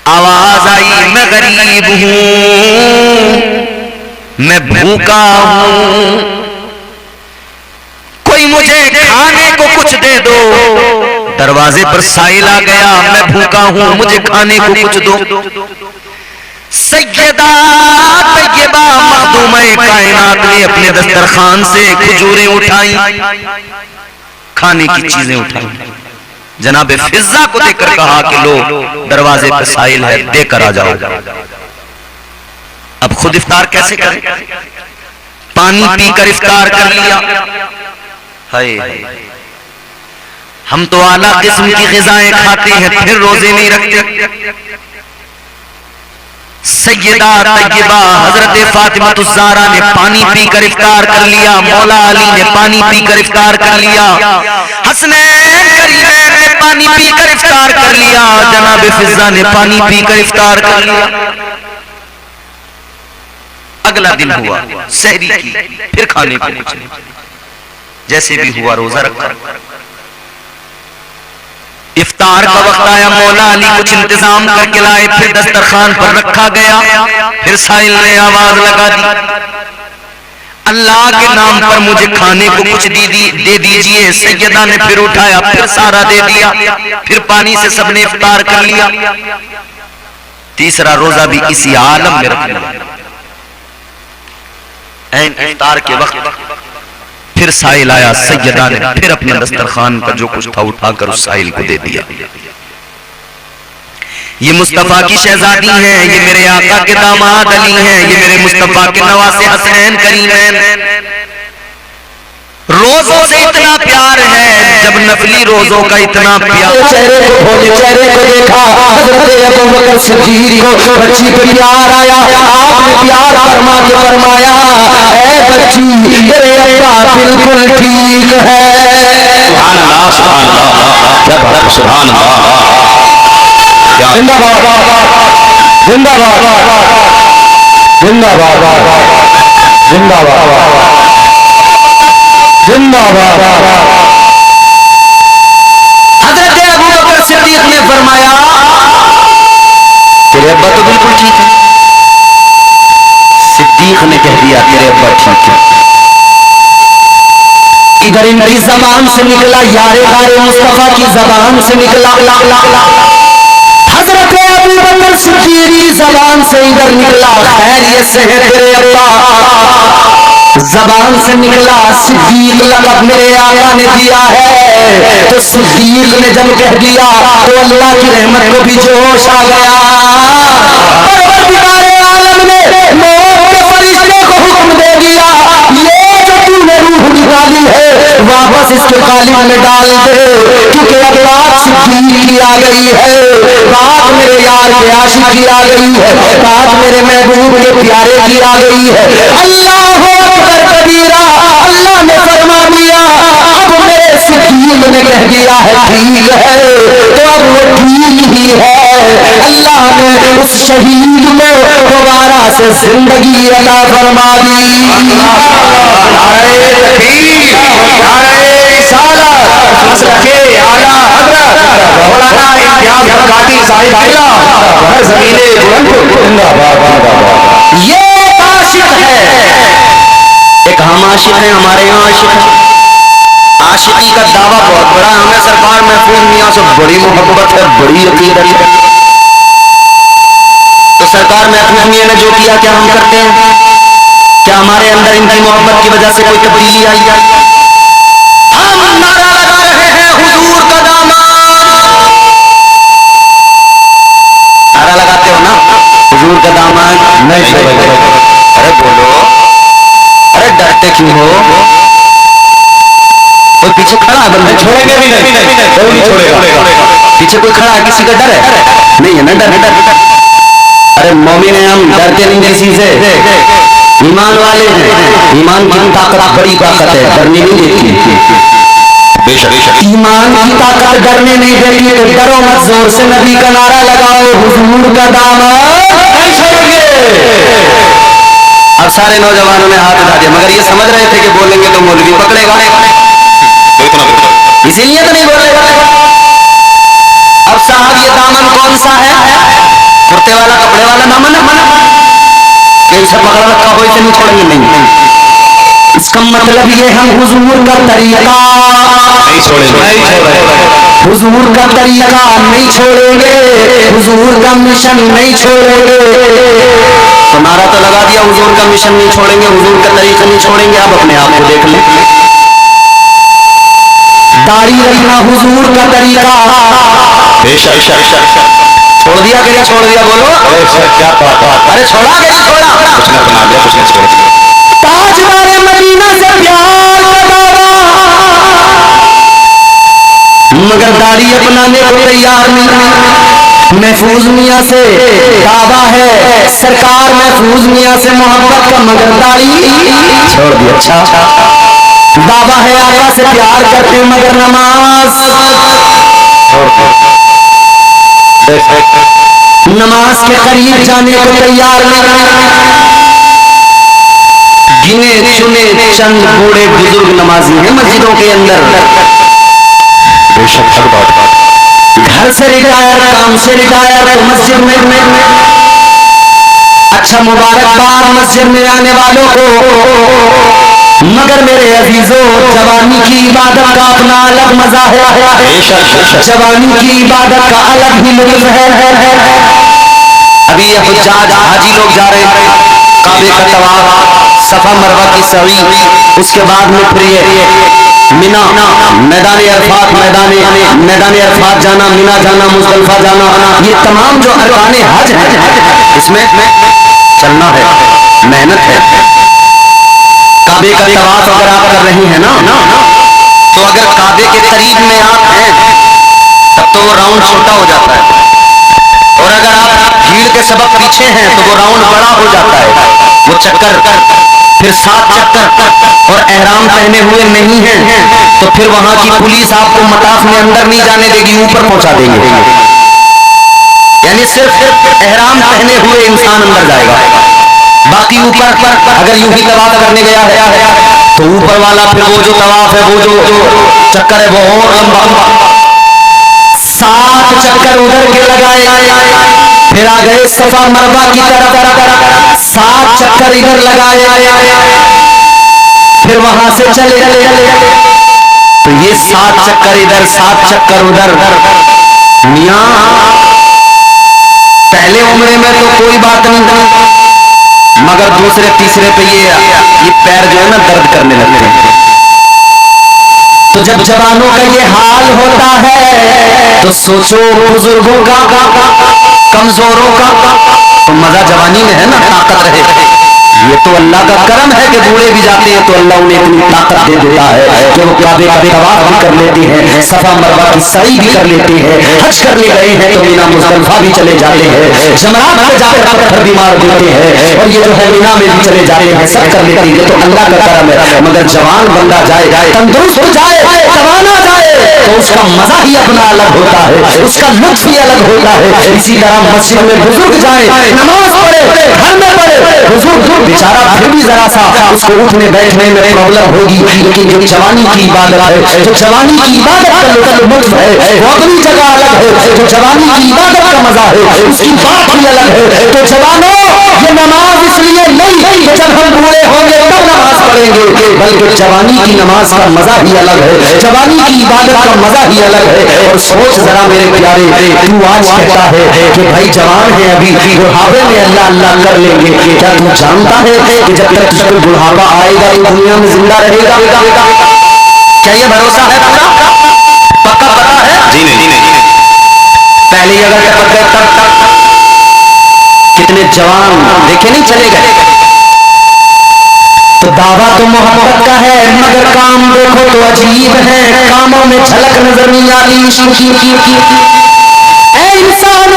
आवाज आई, मैं गरीब हूं, मैं भूखा हूं, कोई मुझे खाने को कुछ दे दो। दरवाजे पर साइल आ गया, मैं भूखा हूं, मुझे खाने को कुछ दो। सैयदा तय्यबा मखदूम कायनात ने अपने दस्तरखान से खजूरें उठाई, खाने की चीजें उठाई, जनाबे फिजा को देकर कहा कि लो दरवाजे पर साइल है, देकर आ जाओ। अब खुद इफ्तार कैसे करें? पानी पीकर इफ्तार कर लिया। हाय, हम तो आला किस्म की ग़िज़ाएं खाते हैं फिर रोजे नहीं रखते। सैयदा तय्यबा हजरत फातिमा ज़हरा ने पानी पीकर इफ्तार कर लिया, मौला अली ने पानी पीकर इफ्तार कर लिया, हसनैन करीमैन ने पानी पीकर इफ्तार कर लिया, जनाब फिजा ने पानी पीकर इफ्तार कर लिया। अगला दिन हुआ सहरी की, फिर खाने को कुछ नहीं, जैसे भी हुआ रोजा रखा। इफ्तार का वक्त आया, मौला अली कुछ इंतजाम करके लाए, फिर दस्तरखान पर रखा गया। फिर साइल ने आवाज लगा दी, अल्लाह के नाम पर मुझे खाने को कुछ दे दीजिए। सैयदा ने फिर उठाया, फिर सारा दे दिया, फिर पानी से सबने इफ्तार कर लिया। तीसरा रोजा भी इसी आलम में रख लिया। इफ्तार के वक्त फिर साइल आया, सैयदा ने फिर अपने दस्तरखान का जो कुछ था उठाकर उस साइल को दे दिया। ये मुस्तफा की शहजादी हैं, ये मेरे आका के दामाद अली हैं, ये मेरे मुस्तफा के नवासे हसनैन करीमैन। रोजों से इतना प्यार है, जब नफली रोजों का इतना प्यार, चेहरे को देखा, हज़रत अबू बकर सिद्दीक़ को बच्ची पे प्यार आया, आपने प्यार फरमा के फरमाया, ऐ बच्ची तेरे अब्बा बिल्कुल ठीक है। सुभान अल्लाह, सुभान अल्लाह, क्या बात है, सुभान अल्लाह, जिंदाबाद जिंदाबाद जिंदाबाद जिंदाबाद जिंदाबाद। हज़रत अबू बकर सिद्दीक़ ने फरमाया, तेरे अब्बा तो बिल्कुल ठीक है। सिद्दीक ने कह दिया तेरे अब्बा ठीक है। इधर इनकी जबान से निकला, यारे गारे मुस्तफा की जबान से निकला, हज़रत अबू बकर सिद्दीक़ की जबान से इधर निकला, खैरियत से है तेरे अब्बा। जबान से निकला सिद्दीक लक़ब मेरे आका ने दिया है, तो सिद्दीक ने जब कह दिया तो अल्लाह की रहमत को भी जोश आ गया। परवरदिगार आलम ने मौत के फरिश्ते को हुक्म दे दिया, ये जो तूने रूह निकाली है वापस इसके कालिम में डाल दे, क्योंकि अब बात सिद्दीक की आ गई है, बात मेरे यार के आशिक की आ गई है, बात मेरे महबूब के प्यारे की आ गई है। अल्लाह अकबर कबीरा, अल्लाह ने फरमा दिया, अब मेरे सिद्दीक ने कह दिया है ठीक है, तो अब वो ठीक ही है। अल्लाह ने उस शहीद को दोबारा से जिंदगी अता फरमा दी। ये आशिक है, एक हम आशिक है, हमारे यहाँ आशिक है। आशिकी का दावा बहुत बड़ा, हमें सरकार महफूज मियां से बड़ी मोहब्बत है, बड़ी अकीदत है। तो सरकार महफूज मियां ने जो किया क्या हम करते हैं? क्या हमारे अंदर इनकी मोहब्बत की वजह से कोई तब्दीली आई? हम नारा लगा रहे हैं हुजूर का दामन। नारा लगाते हो ना, हुजूर का दामन नहीं छोड़ेंगे। अरे बोलो, अरे डरते क्यों हो? कोई पीछे खड़ा है, बंदे छोड़ेंगे भी नहीं, कोई नहीं छोड़ेगा। पीछे कोई खड़ा है, किसी का डर है? नहीं है ना डर। अरे मोमिन है हम, डरते नहीं किसी से, ईमान वाले हैं। ईमान की ताकत बड़ी ताकत है, डरने नहीं देती। ईमान की ताकत डरने नहीं देती, तो डरो मत, जोर से नबी का नारा लगाओ, हुजूर का दामन नहीं छोड़ेंगे। अब सारे नौजवानों ने हाथ उठा दिया, मगर ये समझ रहे थे कि बोलेंगे तो मौलवी पकड़ेगा, इसीलिए तो नहीं बोलेगा। अब साहब ये दामन कौन सा है? कुर्ते वाला, कपड़े वाला दामन है, कैसे पकड़ रखा हो, इसे नहीं छोड़ेंगे। नहीं, इसका मतलब ये हम हुजूर का तरीका नहीं छोड़ेंगे, हुजूर का तरीका नहीं छोड़ेंगे, हुजूर का मिशन नहीं छोड़ेंगे। तो नारा तो लगा दिया, हुजूर का मिशन नहीं छोड़ेंगे, हुजूर का तरीका नहीं छोड़ेंगे। अब अपने आप को देख लें, दाढ़ी रखना हुजूर का तरीका छोड़ दिया कि नहीं छोड़ दिया? बोलो, अरे छोड़ा कि नहीं छोड़ा? ताजदारे मदीना से प्यार का दावा, मगर दाढ़ी अपनाने को तैयार नहीं। महफूज मियां से दावा है, सरकार महफूज मियां से मोहब्बत का, मगर दाढ़ी छोड़ दी। अच्छा, दावा है आका से प्यार करते, मगर नमाज के करीब जाने को तैयार नहीं। गिने चुने चंद बूढ़े बुजुर्ग नमाजी हैं मस्जिदों के अंदर, घर से रिटायर, काम से रिटायर, मस्जिद में। अच्छा, मुबारकबाद मस्जिद में आने वालों को, मगर मेरे अजीजों, जवानी की इबादत का अपना अलग मजा है, जवानी की इबादत का अलग ही लुत्फ है। अभी ये हुज्जाज हाजी लोग जा रहे हैं, काबे का तवाफ, सफा मरवा की सई, उसके बाद में फिर ये मिना, मैदान अरफात जाना, मिना जाना, मुज़दलिफा जाना, ये तमाम जो अरकाने हज है, इसमें चलना है, मेहनत है। काबे का तवाफ अगर आप कर रही हैं ना, तो अगर काबे के करीब में आप हैं तब तो वो राउंड छोटा हो जाता है, और अगर आप भीड़ के सबब पीछे हैं तो वो राउंड बड़ा हो जाता है। वो चक्कर, फिर 7 चक्कर, और एहराम पहने हुए नहीं हैं तो फिर वहां की पुलिस आपको मताफ में अंदर नहीं जाने देगी, ऊपर पहुंचा देंगे। यानी सिर्फ एहराम पहने हुए इंसान अंदर जाएगा, बाकी ऊपर अगर यूं ही तवाफ करने गया है तो ऊपर वाला फिर वो जो तवाफ है, वो जो चक्कर है, वो और लंबा, 7 चक्कर उधर के लगाए, फिर आ गए सफा मरवा की तरफ, 7 चक्कर इधर लगाए, फिर वहां से चले, तो ये 7 चक्कर इधर, 7 चक्कर उधर। मियां पहले उम्रे में तो कोई बात नहीं था, मगर दूसरे तीसरे पे ये पैर जो है ना दर्द करने लगते हैं। तो जब जवानों का ये हाल होता है तो सोचो बुजुर्गों का, कमजोरों का, तो मजा जवानी में है ना, ताकत रहे। ये तो अल्लाह का करम है कि बूढ़े भी जाते हैं तो अल्लाह उन्हें इतनी ताकत दे देता है कि वो काबे का तवाफ भी कर लेते हैं, सफा मरवा की सई भी कर लेते हैं, हज करने गए हैं तो मीना मुज़दलिफा भी चले जाते हैं, जमरात पे जाकर पत्थर भी मार देते हैं, और ये जो है मीना में भी चले जाते हैं, सब कर लेते हैं। ये तो अल्लाह का करम है। मगर जवान बंदा जाए, तंदुरुस्त हो जाए, जवाना जाए तो उसका मजा ही अपना अलग होता है, उसका लुत्फ ही अलग होता है। इसी तरह मस्जिद में बुजुर्ग जाए, नमाज पढ़े, घर में पढ़े, बुजुर्ग बेचारा फिर भी जरा सा उसको उठने बैठने में प्रॉब्लम होगी, लेकिन जो जवानी की इबादत है, जो जवानी की इबादत का लुत्फ है वो अपनी जगह अलग है। जो जवानी की इबादत का मजा है उसकी बात ही अलग है। तो जवानों, ये नमाज इसलिए नहीं कि जब हम बूढ़े होंगे तब नमाज पढ़ेंगे, बल्कि जवानी की नमाज का मजा ही अलग है, जवानी की इबादत का मजा ही अलग है। और सोच जरा मेरे प्यारे, तू आज कहता है कि भाई जवान है अभी, बुढ़ापे में अल्लाह अल्लाह कर लेंगे, क्या तू जानता है कि जब तक तुझको बुढ़ापा आएगा तो दुनिया में जिंदा रहेगा? क्या ये भरोसा है पूरा? पक्का पता है? जी नहीं। पहले अगर टपक गए तब कितने जवान देखे नहीं चले गए। तो दावा तो मोहब्बत का है मगर काम देखो तो अजीब है, कामों में झलक नजर नहीं आती इश्क की। ऐ इंसान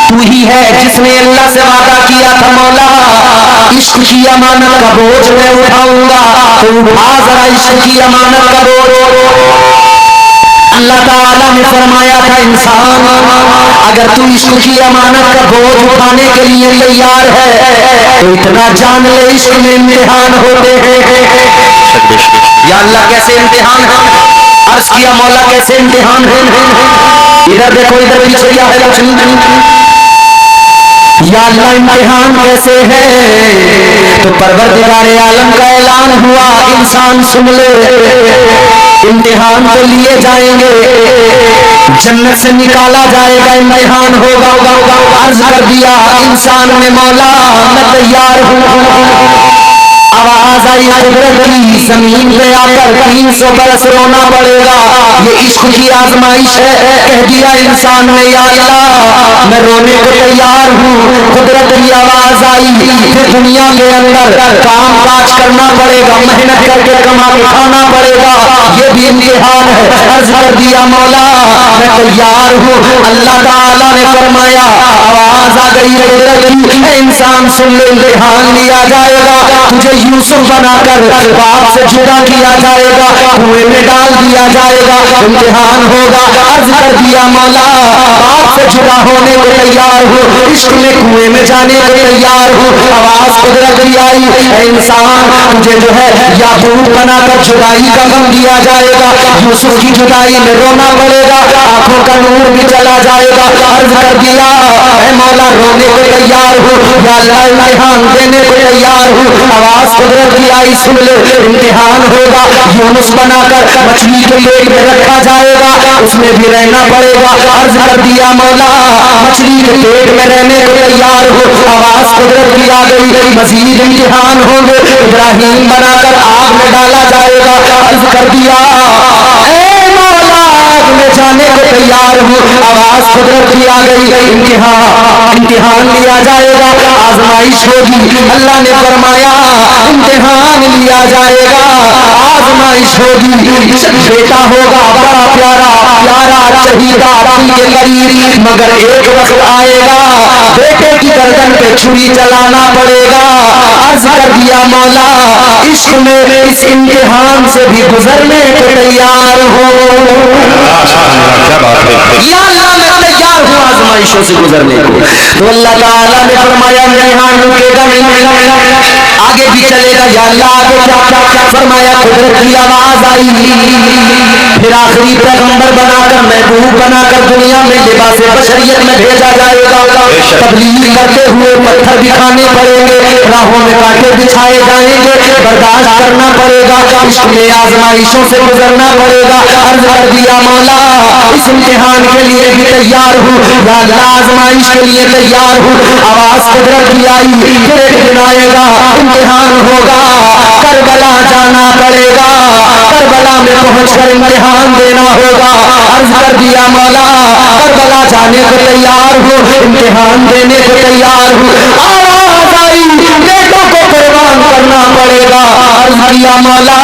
तू ही है जिसने अल्लाह से वादा किया था, मौला इश्क की अमानत का बोझ मैं उठाऊंगा, तो उठा जरा इश्क की अमानत का बोझ। अल्लाह ताला ने फरमाया था इंसान अगर तू इश्क की अमानत का बोझ उठाने के लिए तैयार है तो इतना जान ले इश्क में इम्तिहान होते हैं। या अल्लाह कैसे इम्तिहान है? अर्ज किया मौला कैसे इम्तिहान है? इधर देखो, इधर पीछे क्या है? या अल्लाह इम्तिहान कैसे है? तो परवरदिगार आलम का ऐलान हुआ, इंसान सुन ले, इम्तिहान तो लिए जाएंगे, जन्नत से निकाला जाएगा, इम्तिहान होगा। अर्ज कर दिया इंसान ने, मौला मैं तैयार हूँ। आवाज आई कुदरत की, जमीन पे आकर 300 बरस रोना पड़ेगा, ये इश्क की आजमाइश है। कह दिया इंसान ने, या अल्लाह मैं रोने को तैयार हूँ। कुदरत की आवाज आई, फिर दुनिया के अंदर काम काज करना पड़ेगा, मेहनत करके कमा के खाना पड़ेगा, ये भी इम्तिहान है। अर्ज कर दिया मौला मैं तैयार हूँ। अल्लाह ताला ने फरमाया, आवाज आ गई कुदरत की, इंसान सुन ले, इम्तिहान लिया जाएगा, तुझे यूसुफ बनाकर बाप से जुदा किया जाएगा, कुएं में डाल दिया जाएगा, इम्तिहान होगा। अर्ज कर दिया मौला बाप से जुदा होने को तैयार हूँ, इश्क में कुएं में जाने को तैयार हूँ। आवाज कुदरत की आई, इंसान तुझे जो है याकूब बनाकर जुदाई का गम दिया जाएगा, यूसुफ की जुदाई में रोना पड़ेगा, आंखों का नूर भी चला जाएगा। अर्ज कर दिया ऐ मौला रोने को तैयार हूँ, या अल्लाह इम्तिहान देने को तैयार हूँ। आवाज कुदरत की आई, सुन ले, इम्तिहान होगा, यूनुस बनाकर मछली के पेट में रखा जाएगा, उसमें भी रहना पड़ेगा। अर्ज कर दिया मौला मछली के पेट में रहने को तैयार हो। आवाज कुदरत की आ गई, मजीद इम्तिहान होंगे, इब्राहिम बनाकर आग में डाला जाएगा। अर्ज कर दिया में जाने को तैयार हूँ। आवाज कुदरत की आ गई, इम्तिहान लिया जाएगा, आजमाइश होगी। अल्लाह ने फरमाया इम्तिहान लिया जाएगा, आजमाइश होगी। बेटा होगा बड़ा प्यारा शहीदा के करीब, मगर एक वक्त आएगा बेटे की गर्दन पे छुरी चलाना पड़ेगा। अर्ज कर दिया मौला इश्क में इस इम्तिहान से भी गुजरने को तैयार हो। या अल्लाह मैं तैयार हूँ आजमाइशों से गुजरने को। तो अल्लाह ताला ने फरमाया इम्तिहान रुकेगा नहीं, आगे भी चलेगा। या अल्लाह आगे क्या फरमाया, कुदरत की आवाज आई, फिर आखिरी पैगंबर बनाकर महबूब बनाकर दुनिया में लिबास बशरियत में भेजा जाएगा। तबलीग करते हुए पत्थर भी खाने पड़ेंगे, राहों में कांटे बिछाए जाएंगे, बर्दाश्त करना पड़ेगा, इश्क में आजमाइशों से गुजरना पड़ेगा। अर्ज कर दिया मौला इस इम्तिहान के लिए भी तैयार हूँ, या अल्लाह आजमाइश के लिए तैयार हूँ। आवाज कुदरत की आई, फिर एक दिन आएगा इम्तिहान होगा, करबला जाना पड़ेगा, करबला में पहुंचकर इम्तिहान देना होगा। अर्ज कर दिया मौला करबला जाने को तैयार हूँ, इम्तिहान देने को तैयार हूँ। आवाज आई बेटों को कुर्बान करना पड़ेगा। अर्ज किया मौला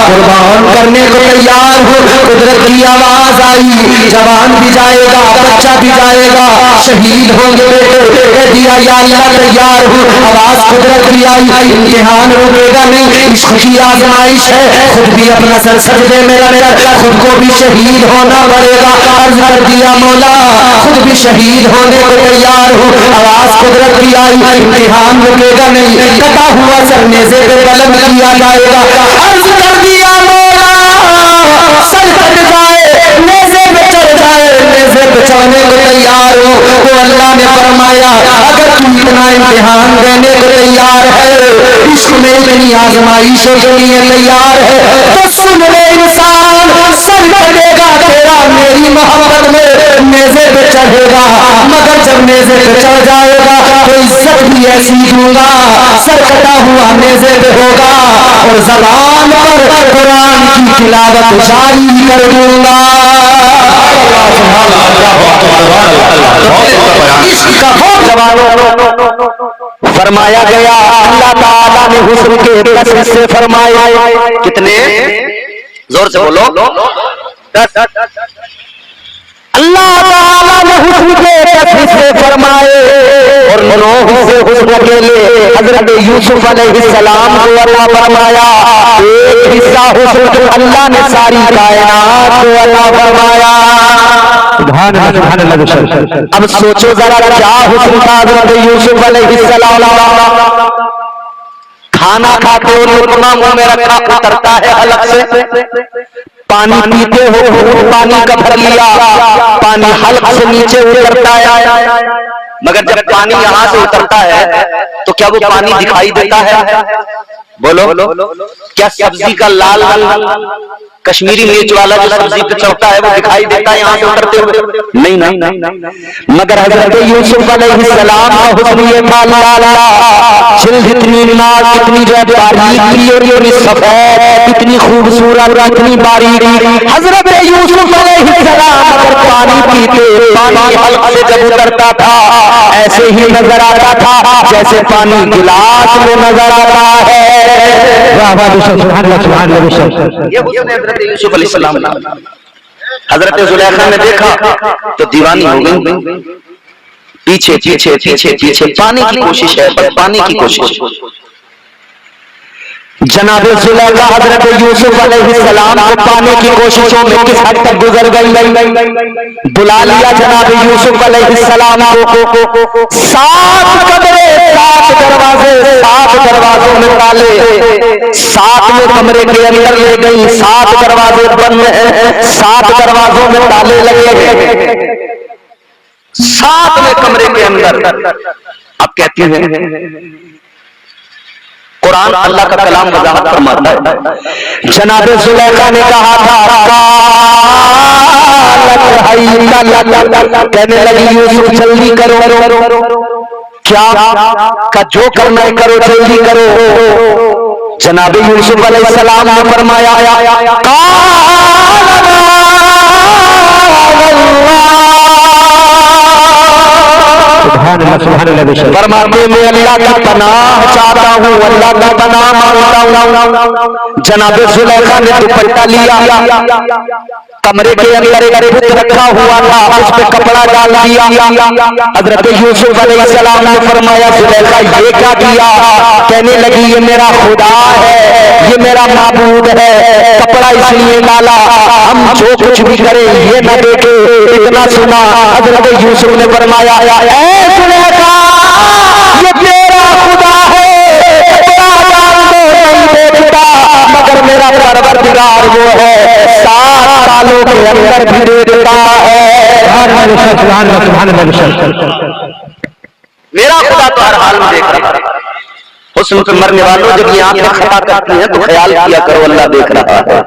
कुर्बान करने को तैयार हूँ। कुदरत की आवाज आई जवान भी जाएगा, बच्चा भी जाएगा, शहीद होंगे बेटे। कह दिया या अल्लाह तैयार हूँ। आवाज कुदरत की आई इम्तिहान रुकेगा नहीं, इश्क की आजमाइश है। खुद भी अपना सर सजदे में रखकर खुद को भी शहीद होना पड़ेगा। अर्ज कर दिया मौला खुद भी शहीद होने को तैयार हूँ। आवाज कुदरत की आई इम्तिहान रुकेगा नहीं, कटा हुआ सर नेज़े पे कलम किया जाएगा। अर्ज कर दिया मौला सर कट जाए नेज़े पे चढ़ जाए, नेज़े पे चढ़ने को तैयार हो। तो अल्लाह ने फरमाया अगर तू इतना इम्तिहान देने को तैयार है, इश्क में इतनी आजमाइशों के लिए तैयार है, तो सुन ले इंसान सर कटेगा तेरा मेरी मोहब्बत में नेज़े पे चढ़ेगा। मगर जब नेज़े पे चढ़ जाएगा तो इज्जत भी ऐसी दूंगा, सर कटा हुआ नेज़े पे होगा और ज़बान पर कुरान की तिलावत जारी कर दूंगा। इसका बहुत जवाब फरमाया गया। अल्लाह ताला ने हुस्न के 10 हिस्से फरमाए। कितने? जोर से बोलो। 10। अल्लाह ताला ने हुस्न के 10 हिस्से फरमाए और 9 हिस्से हुस्न के लिए हजरत यूसुफ अलैहिस्सलाम को अल्लाह फरमाया। एक हिस्सा हुस्न को अल्लाह ने सारी कायनात को अल्लाह फरमाया। अब सोचो जरा क्या हुस्न था हजरत यूसुफ अलैहिस्सलाम। खाना खाते हो लुकमा मुंह में रखा उतरता है हलक से, पानी पीते हो पानी का भर लिया, पानी हलक से नीचे उतरता है। मगर जब पानी यहाँ से उतरता है तो क्या वो पानी दिखाई देता है? बोलो। क्या सब्जी का लाल कश्मीरी मिर्च वाला जो सब्जी पे चढ़ता है वो दिखाई देता है यहाँ से उतरते हुए? नहीं। मगर हजरत यूसुफ अलैहिस्सलाम का हुस्न ये था लाला छिल इतनी नाक इतनी जो बारीक और इतनी सफेद इतनी खूबसूरत इतनी बारीक। हजरत यूसुफ अलैहिस्सलाम अगर पानी पीते पानी हल्क से जब उतरता था ऐसे ही नजर आता था जैसे पानी गिलास में नजर आता है। ये हुस्न हजरत यूसुफ अलैहिस्सलाम। हजरत जुलेखा ने देखा तो दीवानी हो गई। पीछे पीछे पीछे पीछे पाने की कोशिश है, बस पाने की कोशिश। जनाब जुलेखा हजरत यूसुफ अलैहिस्सलाम को पाने की कोशिशों में किस हद तक गुजर गई। बुला लिया जनाब यूसुफ अलैहिस्सलाम को। 7 कमरे 7 दरवाजे 7 दरवाजों में ताले, 7वें कमरे के अंदर ले गई। 7 दरवाजे बंद हैं, 7 दरवाजों में ताले लगे हैं। 7वें कमरे के अंदर आप कहती हैं कुरान अल्लाह का कलाम वजाहत फरमाता है। जनाब जुलेखा ने कहा था कहने लगी यूसुफ जल्दी करो क्या का जो करना है करो जल्दी करो। जनाब यूसुफ अलैहिस्सलाम ने फरमाया फरमाते मैं अल्लाह का पनाह चाहता हूँ, अल्लाह का पनाह मांगता हूँ। जनाब जुलेखा ने दुपट्टा लिया, कमरे के अंदर एक बुत रखा हुआ था, उस पे कपड़ा डाल दिया। हजरत यूसुफ अलैहिस्सलाम ने फरमाया जुलेखा ये क्या किया? कहने लगी ये मेरा खुदा है, ये मेरा माबूद है, कपड़ा इसलिए डाला हम जो कुछ भी करें ये न देखे। इतना सुना हजरत यूसुफ ने फरमाया ऐ जुलेखा ये तेरा खुदा है, कपड़ा डाल दो नहीं देखता, मगर मेरा परवरदिगार वो है 7 सालों के अंदर भी देखता है। मेरा खुदा तो हर हाल में देख रहा है। हुस्न पे मरने वालों जब ये आंखें खता करती हैं तो ख्याल किया करो अल्लाह देख रहा है।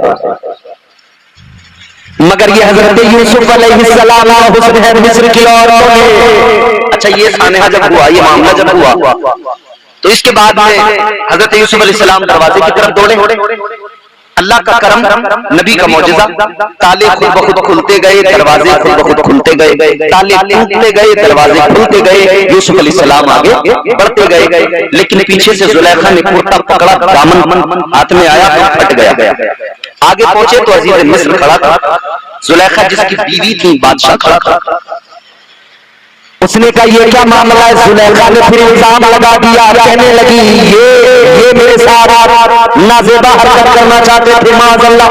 मगर ये हजरत यूसुफ अलैहिस्सलाम का हुस्न है मिस्र की औरतों में। अच्छा ये सानेहा जब हुआ, ये मामला जब हुआ तो इसके बाद में हजरत यूसुफ अलैहिस्सलाम दरवाजे की तरफ दौड़े। अल्लाह का करम, नबी का मौजज़ा, ताले खुद ब खुद खुलते गए, दरवाजे खुद ब खुद खुलते गए, ताले टूटते गए, दरवाजे खुलते गए, यूसुफ अलैहिस्सलाम आगे बढ़ते गए, लेकिन पीछे से जुलेखा ने कुर्ता पकड़ा, दामन हाथ में आया, फट गया। आगे पहुंचे तो अजीज मिस्र खड़ा था, जुलेखा जिसकी बीवी थी, बादशाह खड़ा था। उसने कहा ये क्या मामला है? जुलेखा ने फिर इल्जाम लगा दिया, कहने लगी ये मेरे साथ नाज़ेबा हरकत करना चाहते थे, माज़अल्लाह।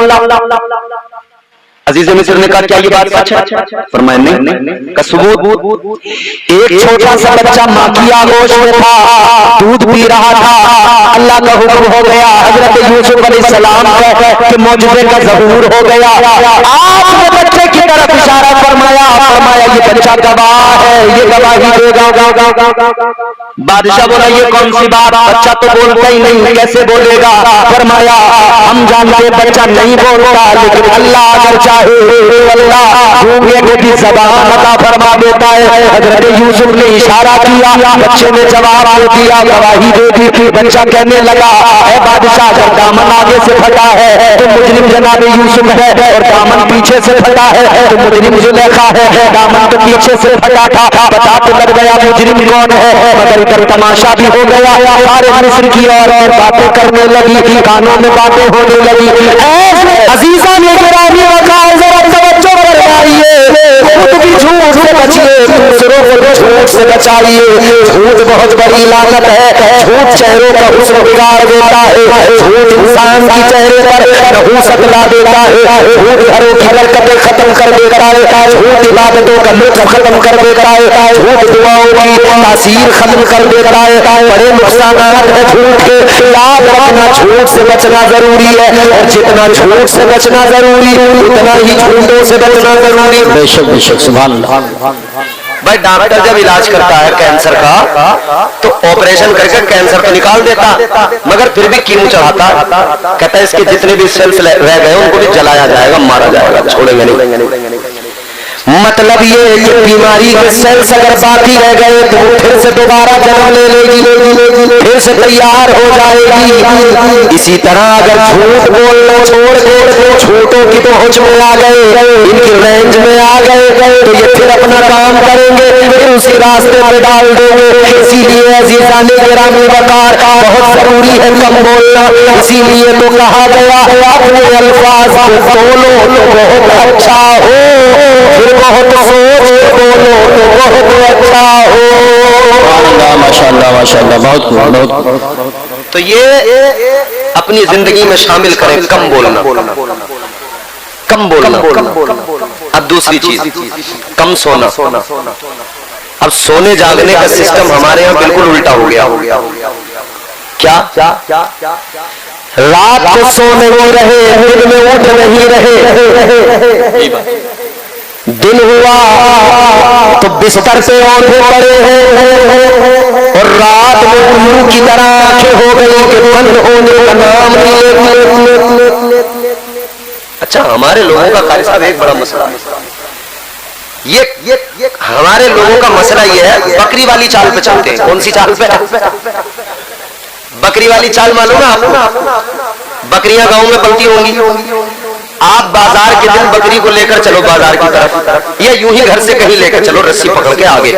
अजीज मिस्र ने कहा क्या ये बात सच है? फरमाया नहीं। का सबूत? एक छोटा सा बच्चा माँ की आगोश में था, दूध पी रहा था, अल्लाह का हुक्म हो गया, हजरत यूसुफ अलैहिस्सलाम के मौजूदे का ज़हूर हो गया। आपने बच्चे की तरफ इशारा फरमाया, ये बच्चा गवाह है, ये गवाही देगा। बादशाह बोला ये कौन सी बात, बच्चा तो बोलता ही नहीं, कैसे बोलेगा? फरमाया हम जानते बच्चा नहीं बोलता, लेकिन अल्लाह अगर चाहे अल्लाह गूंगे की ज़बान अता फरमा देता है। हजरत यूसुफ ने इशारा किया, बच्चे ने जवाब दिया, गवाही दे दी। बच्चा कहने लगा है बादशाह अगर दामन आगे से फटा है तो मुजरिम जनाब यूसुफ है, और दामन पीछे से फटा है तो मुजरिम जुलेखा है। दामन तो पीछे से फटा था, पता तो लग गया मुजरिम कौन है, मगर इधर तमाशा भी हो गया। सारे मिस्र की और बातें करने लगी, कानों में बातें होने लगी। अजीजा ने गिरामी रखा, जरा तवज्जो फरमाइए, खुद भी झूठ से बचिए, दूसरों को भी झूठ से बचाइए। झूठ बहुत बड़ी लागत है, झूठ चेहरों का हुस्न बिगाड़ देता है, झूठ इंसान की चेहरे पर नहूसत ला देता है, झूठ घरों की बरकतें खत्म कर देता है, झूठ इबादतों का लुत्फ खत्म कर देता है, झूठ दुआओं की तासीर खत्म कर देता है। बड़े नुकसान है झूठ के, याद रखना झूठ से बचना जरूरी है, और जितना झूठ से बचना जरूरी उतना ही झूठों से बचना जरूरी। बेशक बेशक, सुभान अल्लाह। भाई डॉक्टर जब इलाज करता है कैंसर का तो ऑपरेशन करके कैंसर तो निकाल देता, मगर फिर भी कीमो चढ़ाता, कहता है इसके जितने भी सेल्स रह गए उनको भी जलाया जाएगा, मारा जाएगा, छोड़ेंगे नहीं। मतलब ये कि बीमारी के सेल्स अगर बाकी रह गए तो वो फिर से दोबारा जन्म ले लेगी, फिर से तैयार हो जाएगी। इसी तरह अगर झूठ बोलना छोड़ दे, झूठों की पहुंच में आ गए, इनकी रेंज में आ गए तो ये फिर अपना काम करेंगे, फिर उसी रास्ते पे डाल देंगे। इसीलिए अजीज़ाने गिरामी वक़ार बहुत जरूरी है कम बोलना। इसीलिए तो कहा गया अपने अल्फाज को बोलो तो बहुत अच्छा हो, फिर बहुत सोच बोलो तो बहुत अच्छा हो। माशाअल्लाह माशाअल्लाह, बहुत। तो ये अपनी जिंदगी में शामिल करें, कम बोलना, कम बोलना। अब दूसरी चीज, कम सोना। अब सोने जागने का सिस्टम हमारे यहाँ बिल्कुल उल्टा हो गया। क्या रात को सो नहीं रहे, दिन में उठ नहीं रहे, दिन हुआ तो बिस्तर से औंधे पड़े हैं, और रात में उल्लू की तरह आंखें हो गई कि बंद होने का नाम नहीं। अच्छा, हमारे लोगों का कारी साहब एक बड़ा मसला है, ये हमारे लोगों का मसला ये है, बकरी वाली चाल पे चलते हैं। कौन सी चाल पे? बकरी वाली चाल मालूम है आपको? बकरियां गांव में पलती होंगी, आप बाजार के दिन बकरी को लेकर चलो बाजार की तरफ, या यूं ही घर से कहीं लेकर चलो रस्सी पकड़ के आगे,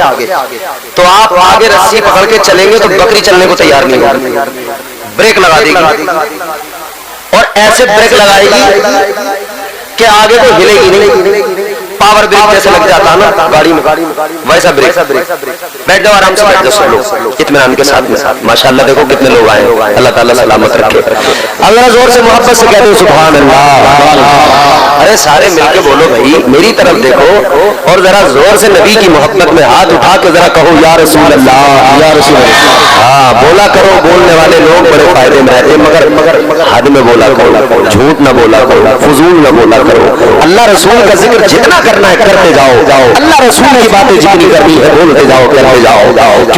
तो आप आगे रस्सी पकड़ के चलेंगे तो बकरी चलने को तैयार नहीं होगी, ब्रेक लगा देगी, और ऐसे ब्रेक लगाएगी कि आगे को हिलेगी नहीं। पावर ब्रेक जैसे लग जाता है ना गाड़ी में, वैसा ब्रेक। बैठ जाओ, आराम से बैठ जाओ सब लोग इत्मीनान के साथ में। माशाअल्लाह देखो कितने लोग आए, अल्लाह ताला सलामत रखे। अल्लाह जोर से मोहब्बत से कहते हो सुभान अल्लाह। अरे सारे मिलके बोलो भाई, मेरी तरफ देखो, और जरा जोर से नबी की मोहब्बत में हाथ उठा के जरा कहो या रसूल अल्लाह, या रसूल अल्लाह। हाँ, बोला करो, बोलने वाले लोग बड़े फायदे में रहते, मगर हद में बोला करो, झूठ न बोला करो, फजूल न बोला करो। अल्लाह रसूल का जिक्र जितना करना है करते जाओ, अल्लाह रसूल की बातें जितनी करनी है बोलते जाओ, करते जाओ,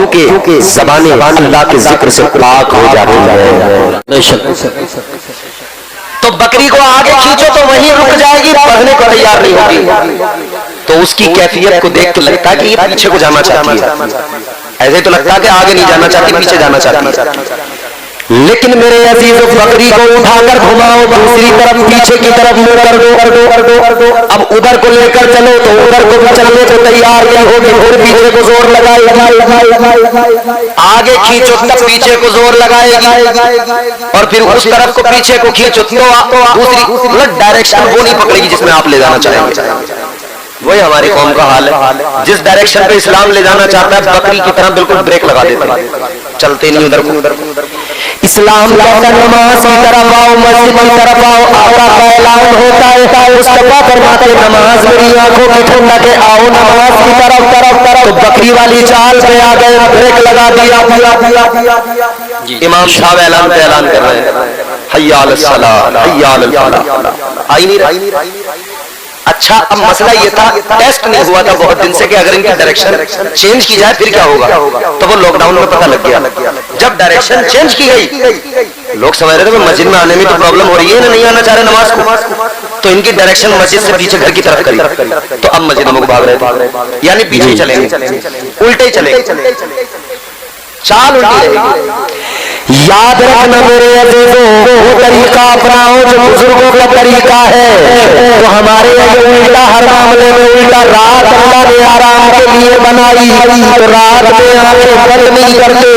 क्योंकि ज़बानें अल्लाह के जिक्र से पाक हो जाती है। तो बकरी को आगे खींचो तो वहीं रुक जाएगी, बढ़ने को तैयार नहीं होगी, तो उसकी कैफियत को देख के लगता है कि ये पीछे को जाना चाहती है। ऐसे तो लगता है कि आगे नहीं जाना चाहती, पीछे जाना चाहती है। लेकिन मेरे अजीजों बकरी को उठाकर घुमाओ दूसरी तरफ, पीछे की तरफ मुंह कर दो। अब उधर को लेकर चलो तो उधर को भी चलने को तैयार नहीं होगी, फिर पीछे को जोर लगाए, आगे खींचो तब पीछे को जोर लगाएगी, और फिर उस तरफ को पीछे को खींचो तो दूसरी डायरेक्शन वो नहीं पकड़ेगी जिसमें आप ले जाना चाहेंगे। वही हमारी कौम का हाल है, जिस डायरेक्शन पे इस्लाम ले जाना चाहता है बकरी की तरह बिल्कुल ब्रेक लगा देते हैं, चलते नहीं उधर को। इस्लाम कहता नमाज की तरफ आओ, मस्जिद की तरफ आओ, आका का ऐलान होता है, मुस्तफा फरमाते नमाज मेरी आंखों की ठंडक है, आओ नमाज की तरफ। तो बकरी वाली चाल पे आ गए, ब्रेक लगा दिया। इमाम साहब ऐलान कर रहे हैं, हय्या अलस सलाह, हय्या अलल फलाह, आई नहीं रही। अच्छा, अब मसला ये था, टेस्ट नहीं हुआ था बहुत दिन से कि अगर इनकी डायरेक्शन चेंज की जाए फिर क्या होगा, तो वो लॉकडाउन में पता लग गया। जब डायरेक्शन चेंज की गई, लोग समझ रहे थे मस्जिद में आने में तो प्रॉब्लम हो रही है, नहीं आना चाह रहे नमाज को, तो इनकी डायरेक्शन मस्जिद से पीछे घर की तरफ करी, तो अब मस्जिद में भाग रहे, यानी पीछे ही चलेंगे, उल्टे ही चलेंगे, चाल उल्टी रहेगी। याद रखना मेरे अजीजों, वो तरीका अपनाओ जो बुजुर्गों का तरीका है। तो हमारे उल्टा हर मामले में उल्टा, रात अल्लाह ने आराम के लिए बनाई, तो रात में आंखें बंद नहीं करते,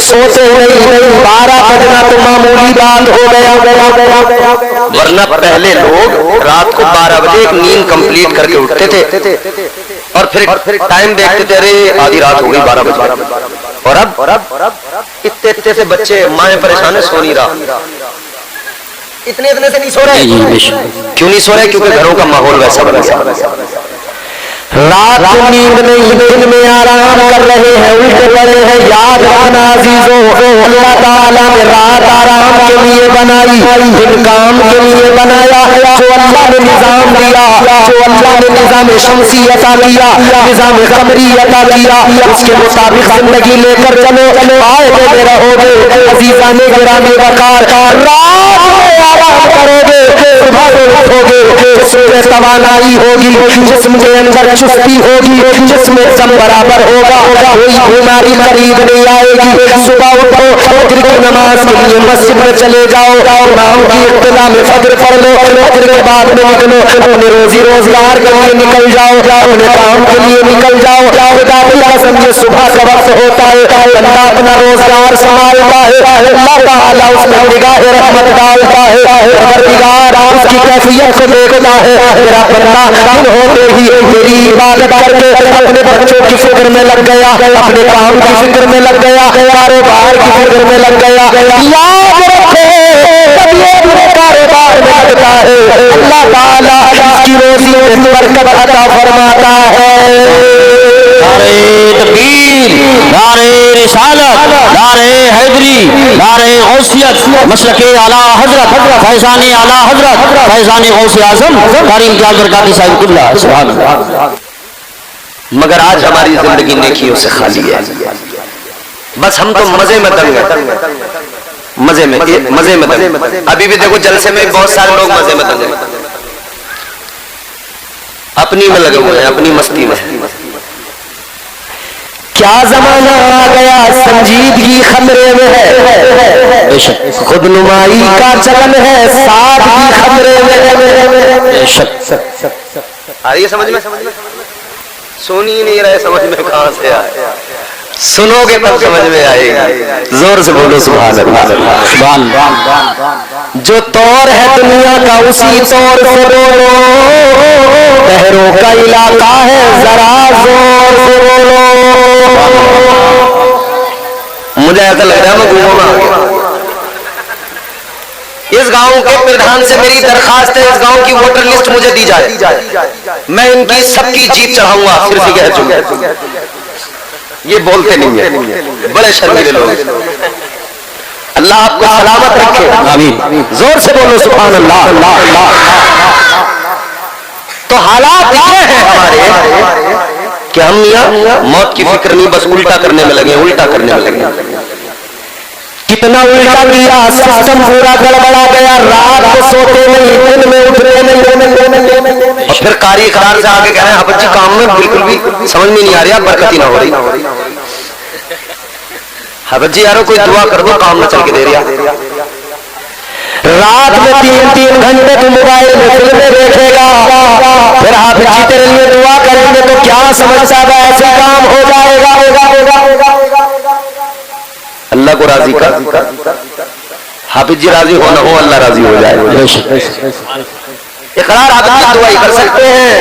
सोते नहीं, 12 बजना तो मामूली बात हो गया। वरना पहले लोग रात को 12 बजे एक नींद कंप्लीट करके उठते थे और फिर टाइम देखते थे, अरे आधी रात हो गई 12 बजे। और अब इतने से बच्चे माएं परेशान है, सो नहीं रहा, इतने से नहीं सो रहे। क्यों नहीं सो रहे? क्योंकि घरों का माहौल वैसा बना, रात को नींद नहीं, दिन में आराम कर रहे हैं, उल्टे पड़े हैं। याद रखना अजीजों, अल्लाह ताला ने रात आराम के लिए बनाई, दिन काम के लिए बनाया। जो अल्लाह ने निजाम दिया, जो अल्लाह ने निजाम शमसी अता किया, निजाम कमरी अता किया, उसके मुताबिक जिंदगी लेकर चलो, फायदे में रहोगे। अजीजाने गिराने वकार, रात में आराम करोगे, सुबह को उठोगे, जिसमें तवानाई होगी, जिस्म के अंदर चुस्ती होगी, जिसमें दम बराबर होगा, कोई बीमारी करीब नहीं आएगी। सुबह उठो, फजर की नमाज के लिए मस्जिद में चले जाओ, इमाम की इब्तिदा में फजर पढ़ लो, फजर के बाद में निकलो, अपने रोजी रोजगार के लिए निकल जाओ, अपने काम के लिए निकल जाओ। समझे सुबह का वक्त होता है, बंदा अपना रोजगार संभालता है, अल्लाह ताला उसमें निगाह रहमत डालता है, परवरदिगार उसकी कैफियत को देखता है। मेरा बंदा दिन होते ही मेरी इबादत करके अपने बच्चों की फिक्र में लग गया, अपने काम की फिक्र में लग गया, कारोबार की फिक्र में लग गया। याद रखो, जब ये अपने कारोबार में लगता है, अल्लाह ताला इसकी रोजी में बरकत अता फरमाता है। नारे तकबीर, नारे रिसालत, नारे हैदरी, नारे गौसियत, मसलके आला हजरत, फैज़ाने आला हजरत, फैज़ाने गौसे आज़म करीम क्या बरकात साहिबुल्लाह सुभान अल्लाह। मगर आज हमारी जिंदगी नेकियों से खाली है, बस हम तो मजे में दंग हैं, मजे में दंग। अभी भी देखो जलसे में बहुत सारे लोग मजे में दंग हैं, अपनी में लगे हुए हैं, अपनी मस्ती में। क्या जमाना आ गया, संजीदगी खतरे में है, खुद नुमाई का चलन है, सादगी खतरे में है। आ रही है समझ में? सुन ही नहीं रहे, समझ में कहां से आए? सुनोगे तब समझ में आएगी। जोर से बोलो सुभान अल्लाह। सुभान जो तौर है दुनिया का उसी तौर से बोलो, बहरों का इलाका है जरा जोर से बोलो। मुझे ऐसा लग रहा है मैं गुमो में आ गया। इस गांव के प्रधान से मेरी दरखास्त है, इस गांव की वोटर लिस्ट मुझे दी जाए, मैं इनकी सबकी जीप चढ़ाऊंगा। फिर से कह चुके, ये बोलते नहीं है, बड़े शर्मीले लोग। अल्लाह आपको सलामत रखे, आमीन। जोर से बोलो सुभान अल्लाह। तो हालात ये हैं हमारे कि हम यहाँ मौत की फिक्र नहीं, बस उल्टा करने में लगे, उल्टा करने में लगे। कितना उल्टा किया, सिस्टम पूरा गड़बड़ा गया। रात को सोते नहीं, दिन में उठते नहीं, और फिर कारी करार से आगे कह रहे हैं बच्ची काम में बिल्कुल भी समझ में नहीं आ रही, बरकत ही ना हो रही। हाफिज जी यारो कोई दुआ कर दो, काम न चल के दे रहा। रात में 3-3 घंटे तू मोबाइल में फिल्में देखेगा, फिर हाफिज जी तेरे लिए दुआ करेंगे तो क्या समझता है ऐसे काम हो जाएगा। अल्लाह को राजी कर, हाफिज जी राजी हो न हो, अल्लाह राजी हो जाए। इकरार हाफिज जी दुआई कर सकते हैं,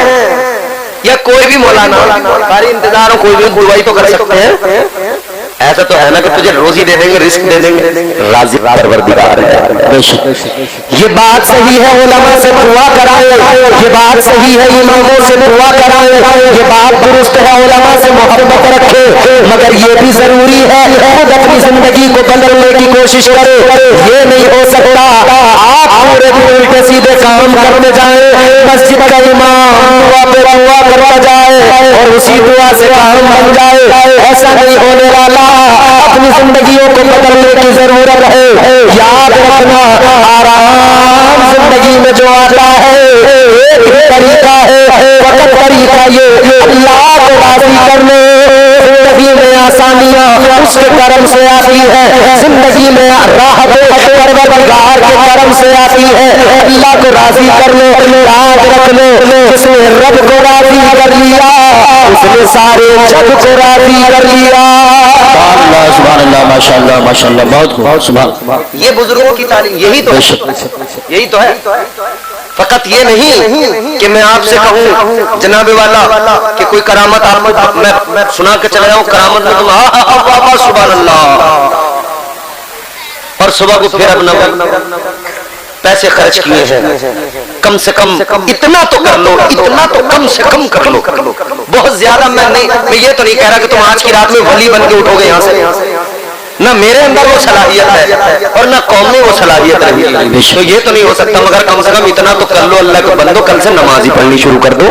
या कोई भी मौलाना कारी इंतजार हो कोई भी दुआई तो कर सकते हैं। ऐसा तो है ना कि तुझे रोजी दे देंगे, रिस्क दे देंगे, राजी परवरदिगार है। ये बात सही है, उलमा से दुआ कराए, ये बात सही है, इमामों से दुआ कराए, ये बात दुरुस्त है, उलमा से मोहब्बत रखे, मगर ये भी जरूरी है खुद अपनी जिंदगी को बदलने की कोशिश करे। ये नहीं हो सकता आप पूरे दिन उल्टे सीधे काम करने जाए, मस्जिद का इमाम दुआ पे दुआ करता जाए और उसी दुआ से काम बन जाए, ऐसा नहीं होने वाला। अपनी जिंदगियों को बदलने की जरूरत है। याद रखना, आराम जिंदगी में जो आता है एक ही तरीका है, वक्त तरीका ये अल्लाह को राजी करने। जिंदगी में आसानियां उसके कर्म से आती है, जिंदगी में राहत परवरदिगार के कर्म से आती है। अल्लाह को राजी कर लो, याद रख लो, जिसने रब को राजी कर लिया उसने सारे जग को राजी कर लिया। सुभान अल्लाह, माशाअल्लाह माशाअल्लाह, बहुत सुभान। ये बुजुर्गों की तालीम यही तो है, यही तो है। फकत ये नहीं कि मैं आपसे कहूँ जनाबे वाला कि कोई करामत आपको मैं सुना के चला जाऊँ, करामत में तुम सुभान अल्लाह, और सुबह को फिर अपना पैसे खर्च किए हैं, कम से कम इतना तो कर लो, इतना तो कम से कम कर लो। बहुत ज्यादा मैं ये तो नहीं कह रहा कि तुम आज की रात में वली बन के उठोगे यहाँ से, ना मेरे अंदर वो सलाहियत है और ना कौम में वो सलाहियत रही, तो ये तो नहीं हो सकता, मगर कम से कम इतना तो कर लो। अल्लाह के बंदो कल से नमाज ही पढ़नी शुरू कर दो।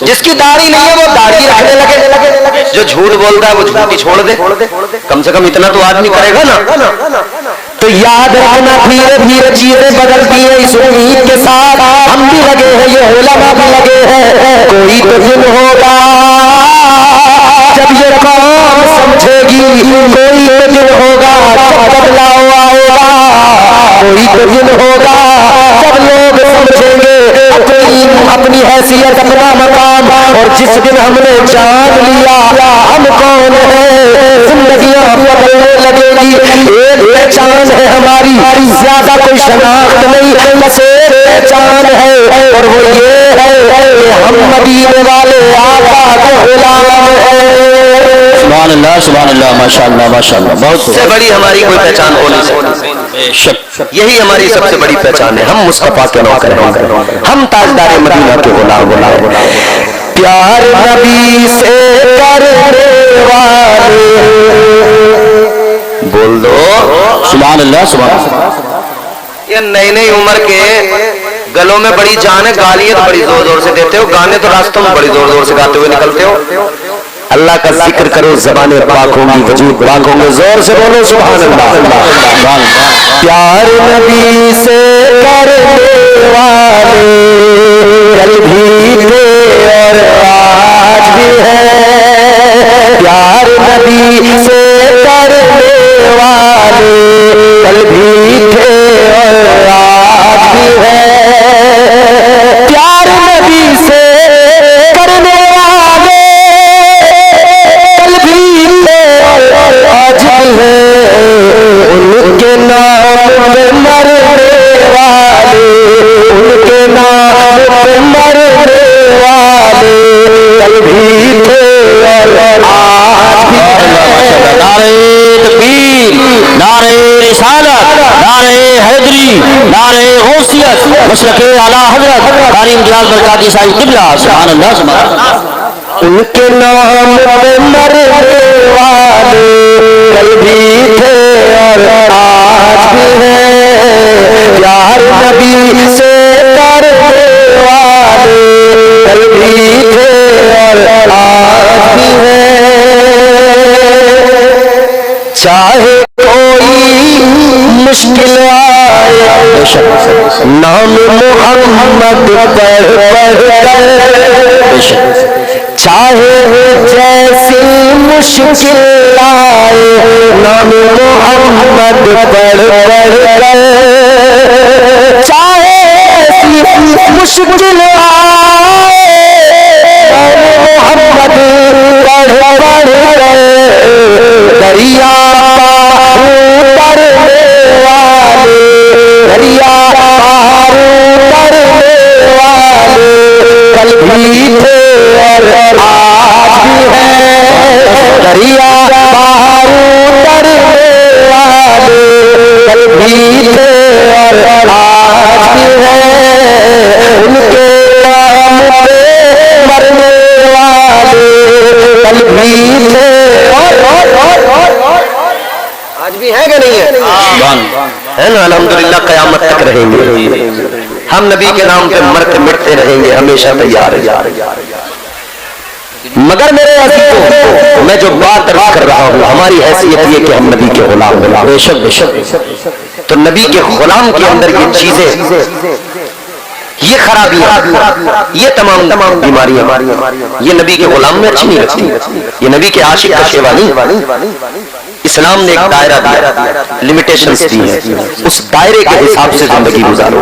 जिसकी दाढ़ी नहीं है वो दाढ़ी रखने लगे, जो झूठ बोलता है वो झूठी छोड़ दे, कम से कम इतना तो आदमी करेगा ना। तो याद रखना, धीरे धीरे चीजें बदलती है, इस उम्मीद के साथ हम भी लगे हैं, ये उलमा भी लगे हैं। कोई तो दिन होगा जब ये कौम समझेगी, कोई तो दिन होगा जब बदलाव आएगा, कोई तो दिन होगा जब लोग समझेंगे अपनी हैसियत, अपना मकाम, और जिस दिन हमने जान लिया हम कौन है, जिंदगियां बदलने लगेगी। एक पहचान है हमारी, ज्यादा कोई शनाख्त नहीं, बस एक पहचान है और वो ये है कि हम मदीने वाले आका के गुलाम हैं। सुभान अल्लाह माशाअल्लाह माशाअल्लाह, बहुत सबसे बड़ी हमारी कोई पहचान हो नहीं सकती, यही हमारी सबसे बड़ी पहचान है। हम मुस्तफा के नौकर हैं, हम ताजदार मदीना के गुलाम। प्यार नबी से करने वाले बोल दो सुभान अल्लाह सुभान। ये नई नई उम्र के गलों में बड़ी जान है, गालियां तो बड़ी जोर जोर से देते हो, गाने तो रास्तों में बड़ी जोर जोर से गाते हुए निकलते हो। अल्लाह का जिक्र करो, ज़बानें पाक होंगी, वजूद पाक होंगे, जोर से बोलो सुभान अल्लाह। प्यार नबी से करने वाले कल भी थे और आज भी है, प्यार नबी से करने वाले कल भी थे और आज भी है, प्यार नबी से करने वाले कल भी थे और आज भी है, उनके नाम पे मरने वाले, उनके नाम पे मरने वाले कल भी थे और आज भी है। नारे तकबीर, नारे रिसालत, नारे हैदरी, नारे गौसियत, मशरक़े आला हज़रत कारी इम्तियाज़ बरकाती साहिब क़िबला, सुभान अल्लाह सुभान। उनके नाम पे मरने वाले कल भी थे और आज भी है, प्यार नबी से करने वाले कल भी थे और आज भी है। चाहे कोई मुश्किल आए नाम मोहम्मद पढ़ चाहे जैसी मुश्किल आए, नाम मोहम्मद पढ़ चाहे ऐसी मुश्किल आए, मोहम्मद पढ़ दरिया तरने वाले, दरिया तरने वाले कल भी थे और आज भी हैं, दरिया तरने वाले कल भी थे और आज भी हैं, उनके नाम पे मरने वाले कल भी थे आज भी है कि नहीं है ना। अल्हम्दुलिल्लाह क़यामत तक रहेंगे हम, नबी के नाम पे मरते मिटते रहेंगे, हमेशा तैयार है। मगर मेरे अज़ीज़ों, मैं जो बात अर्ज़ कर रहा हूँ, हमारी हैसियत ये कि हम नबी के गुलाम हैं। बेशक बेशक, तो नबी के गुलाम के अंदर ये चीजें, ये खराबियां, ये तमाम बीमारियां, ये नबी के गुलाम में अच्छी नहीं लगती, ये नबी के आशिक का सेवा नहीं। इस्लाम ने एक दायरा दिया, लिमिटेशंस दी है, उस दायरे के हिसाब से जिंदगी गुजारो,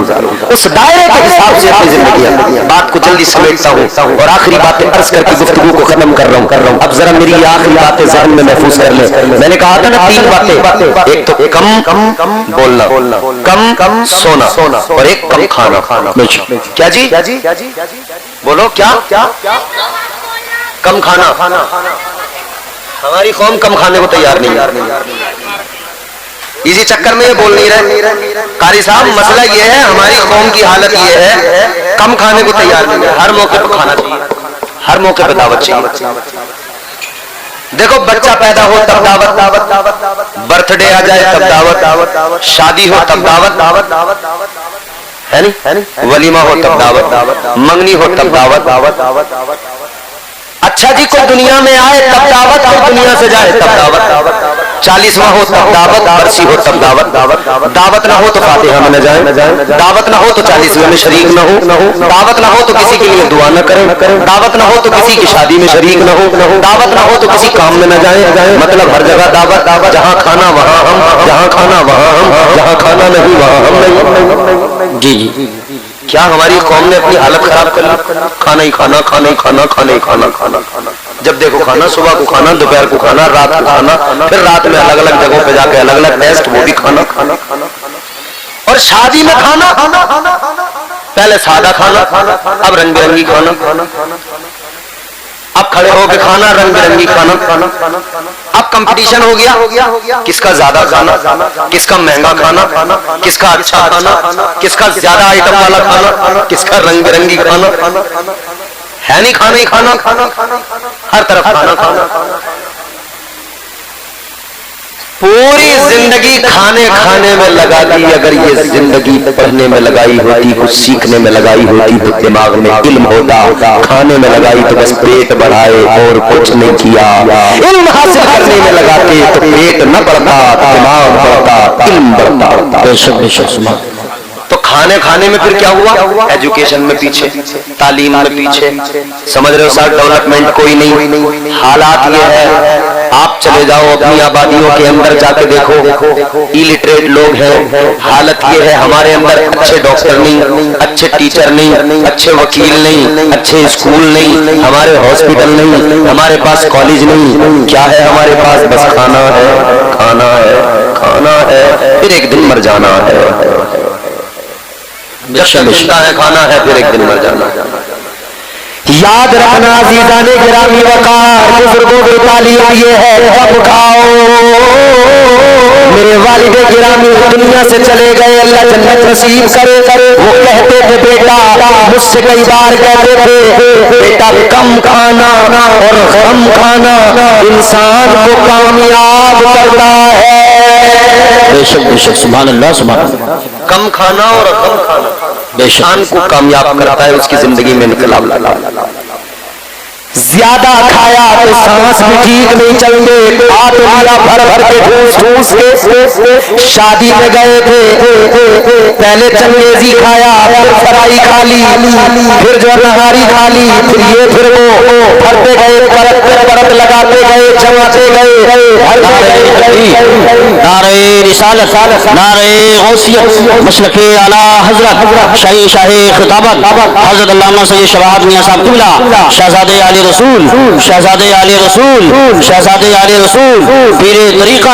उस दायरे के हिसाब से अपनी जिंदगी। बात को जल्दी समेटता हूँ और आखिरी बातें अर्ज करके गुफ्तगू को खत्म कर रहा हूँ। अब जरा मेरी आखिरी बातें ज़हन में महफूज कर ले। मैंने कहा था ना 3 बातें, एक तो कम बोलना, कम सोना और एक कम खाना। क्या जी बोलो, क्या कम खाना। हमारी कौम कम खाने को तैयार नहीं है, इसी चक्कर में ये बोल नहीं रहे। कारी साहब, मसला ये है, हमारी कौम की हालत ये है, कम खाने को तैयार नहीं है, हर मौके पर खाना चाहिए, हर मौके पर दावत चाहिए। देखो, बच्चा पैदा हो तब दावत, बर्थडे आ जाए तब दावत, शादी हो तब दावत है नहीं, वलीमा हो तब दावत, मंगनी हो तब दावत। अच्छा जी, कोई दुनिया में आए तब दावत, कोई दुनिया से जाए तब दावत, 40वां हो तब दावत, बरसी हो तब दावत ना हो तो फातिहा में न जाए, दावत ना हो तो 40वें में शरीक न हो, दावत ना हो तो किसी के लिए दुआ न करें, दावत ना हो तो किसी की शादी में शरीक न हो, दावत ना हो तो किसी काम में न जाए। मतलब हर जगह दावत, जहाँ खाना वहाँ हम, जहाँ खाना वहाँ हम, जहाँ खाना नहीं वहाँ हम नहीं। जी, क्या हमारी कौम ने अपनी हालत खराब कर ली? खाना ही खाना, खाना ही खाना, खाना ही खाना। जब देखो खाना, सुबह को खाना, दोपहर को खाना, रात को खाना, फिर रात में अलग अलग जगहों पे जाके अलग अलग टेस्ट, वो भी खाना। और शादी में खाना, पहले सादा खाना, अब रंग बिरंगी खाना, अब खड़े होके खाना, रंग बिरंगी खाना। अब कंपटीशन हो गया, किसका ज्यादा खाना, किसका महंगा खाना, किसका अच्छा खाना, किसका ज्यादा आइटम वाला खाना, किसका रंग बिरंगी खाना। है नहीं खाना ही खाना, हर तरफ खाना। पूरी जिंदगी खाने में लगा दी। अगर ये जिंदगी पढ़ने में लगाई होती, कुछ सीखने में लगाई होती तो दिमाग में इल्म होता। खाने में लगाई तो बस पेट बढ़ाए और कुछ नहीं किया। इल्म हासिल करने में लगाते तो पेट न बढ़ता, दिमाग बढ़ता, इल्म बढ़ता। तो खाने में फिर क्या हुआ? एजुकेशन में पीछे, तालीम में पीछे, समझ रहे हो सर? डेवलपमेंट कोई नहीं। हालात ये है, आप चले जाओ अपनी आबादियों के अंदर जाके देखो, इलिटरेट लोग हैं। हालत ये है, हमारे अंदर अच्छे डॉक्टर नहीं, अच्छे टीचर नहीं, अच्छे वकील नहीं, अच्छे स्कूल नहीं, हमारे हॉस्पिटल नहीं, हमारे पास कॉलेज नहीं। क्या है हमारे पास? बस खाना है, खाना है, खाना है, फिर एक दिन मर जाना है। जब मिलता है खाना है, फिर एक दिन मर जाना। याद रखना अज़ीज़ाने गिरामी वक़ार, बुजुर्गों की तालीम ये है, कम खाओ। मेरे वालिदे गिरामी दुनिया से चले गए, अल्लाह जन्नत नसीब करे। वो कहते थे, बेटा मुझसे कई बार कहते थे, बेटा कम खाना और कम खाना इंसान को कामयाब करता है। बेशक बेशक, सुभान अल्लाह, सुभान अल्लाह। कम खाना और कम खाना इंसान को कामयाब करता है, उसकी जिंदगी में इनकलाब लाता है। ज्यादा खाया तो सांस भी ठीक नहीं चलते, आ तो लिया भर भर के ठूस ठूस के। शादी में गए थे, पहले चंगेजी खाया, फिर फ्राई खा ली, फिर जो नहारी खा ली, फिर ये फिर वो, भरते गए, परत पे परत लगाते गए, जमाते गए। नारे रिसालत, नारे गौसियत, मसलके आला हजरत शाही खिताबत हजरत अल्लामा सैयद शवाहत मियां साहब किबला, शहजादे आले रसूल, शहजादे आले रसूल, शहजादे आले रसूल, पीरे तरीक़त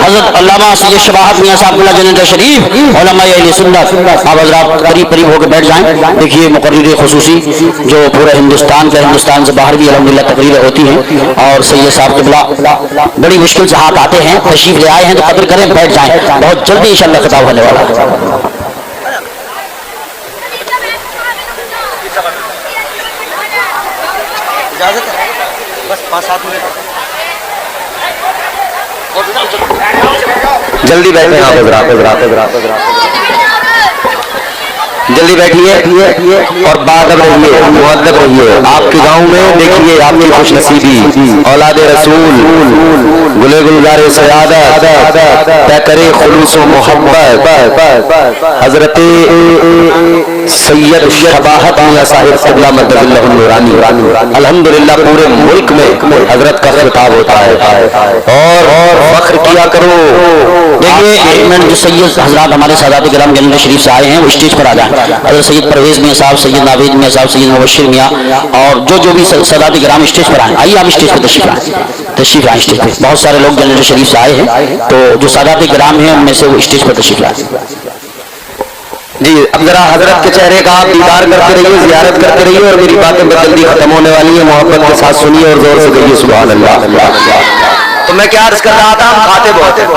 हजरत अल्लामा सैयद शवाहत मियां साहब किबला जन्नत शरीफ, उलमा अहले सुन्नत। आप हजरात करीब करीब होकर बैठ जाएं। देखिए मुकर्रिर खुसूसी जो पूरे हिंदुस्तान का, हिंदुस्तान से बाहर भी अल्हम्दुलिल्लाह तकरीरें होती हैं, और सैयद साहब किबला बड़ी मुश्किल से हाथ आते हैं, तशरीफ ले आए हैं, तो कदर करें, बैठ जाएं। बहुत जल्दी इंशाअल्लाह खिताब होने वाला है। जल्दी बैठे, जल्दी बैठिए और बादब रहिए, मुअद्दब रहिए। आपके गांव में देखिए आपकी खुशनसीबी, औलादे रसूल, गुले गुलजार सयादत, तकरे खुलूस व मोहब्बत हजरत सैयद शबाहत मियां साहिब क़िबला मद्दल्लाहु नूरानी, अल्हम्दुलिल्लाह पूरे मुल्क में हजरत का खिताब होता है और फख्र किया करो। देखिए एक मिनट, जो सैयद हजरात हमारे सादात किराम जन्नत शरीफ से आए हैं वो स्टेज पर आ जाएं। हजरत सैयद परवेज मियां साहब, सैयद नावेद मियां साहब, सैयद मुबश्शिर मियां और जो भी सादात किराम स्टेज पर आए, आइए आप स्टेज पर तशरीफ आए स्टेज पे। बहुत सारे लोग जन्नत शरीफ से आए हैं, तो जो सादात किराम हैं उनमें से वो स्टेज पर तशरीफ लाए। जी अब जरा हजरत के चेहरे का आप दीदार करते रहिए, जियारत करते रहिए, और मेरी बातें जल्दी खत्म होने वाली है। मोहब्बत के साथ सुनिए और जोर से कहिए सुभान अल्लाह। तो मैं क्या अर्ज कर रहा था, हम खाते बहुत हैं,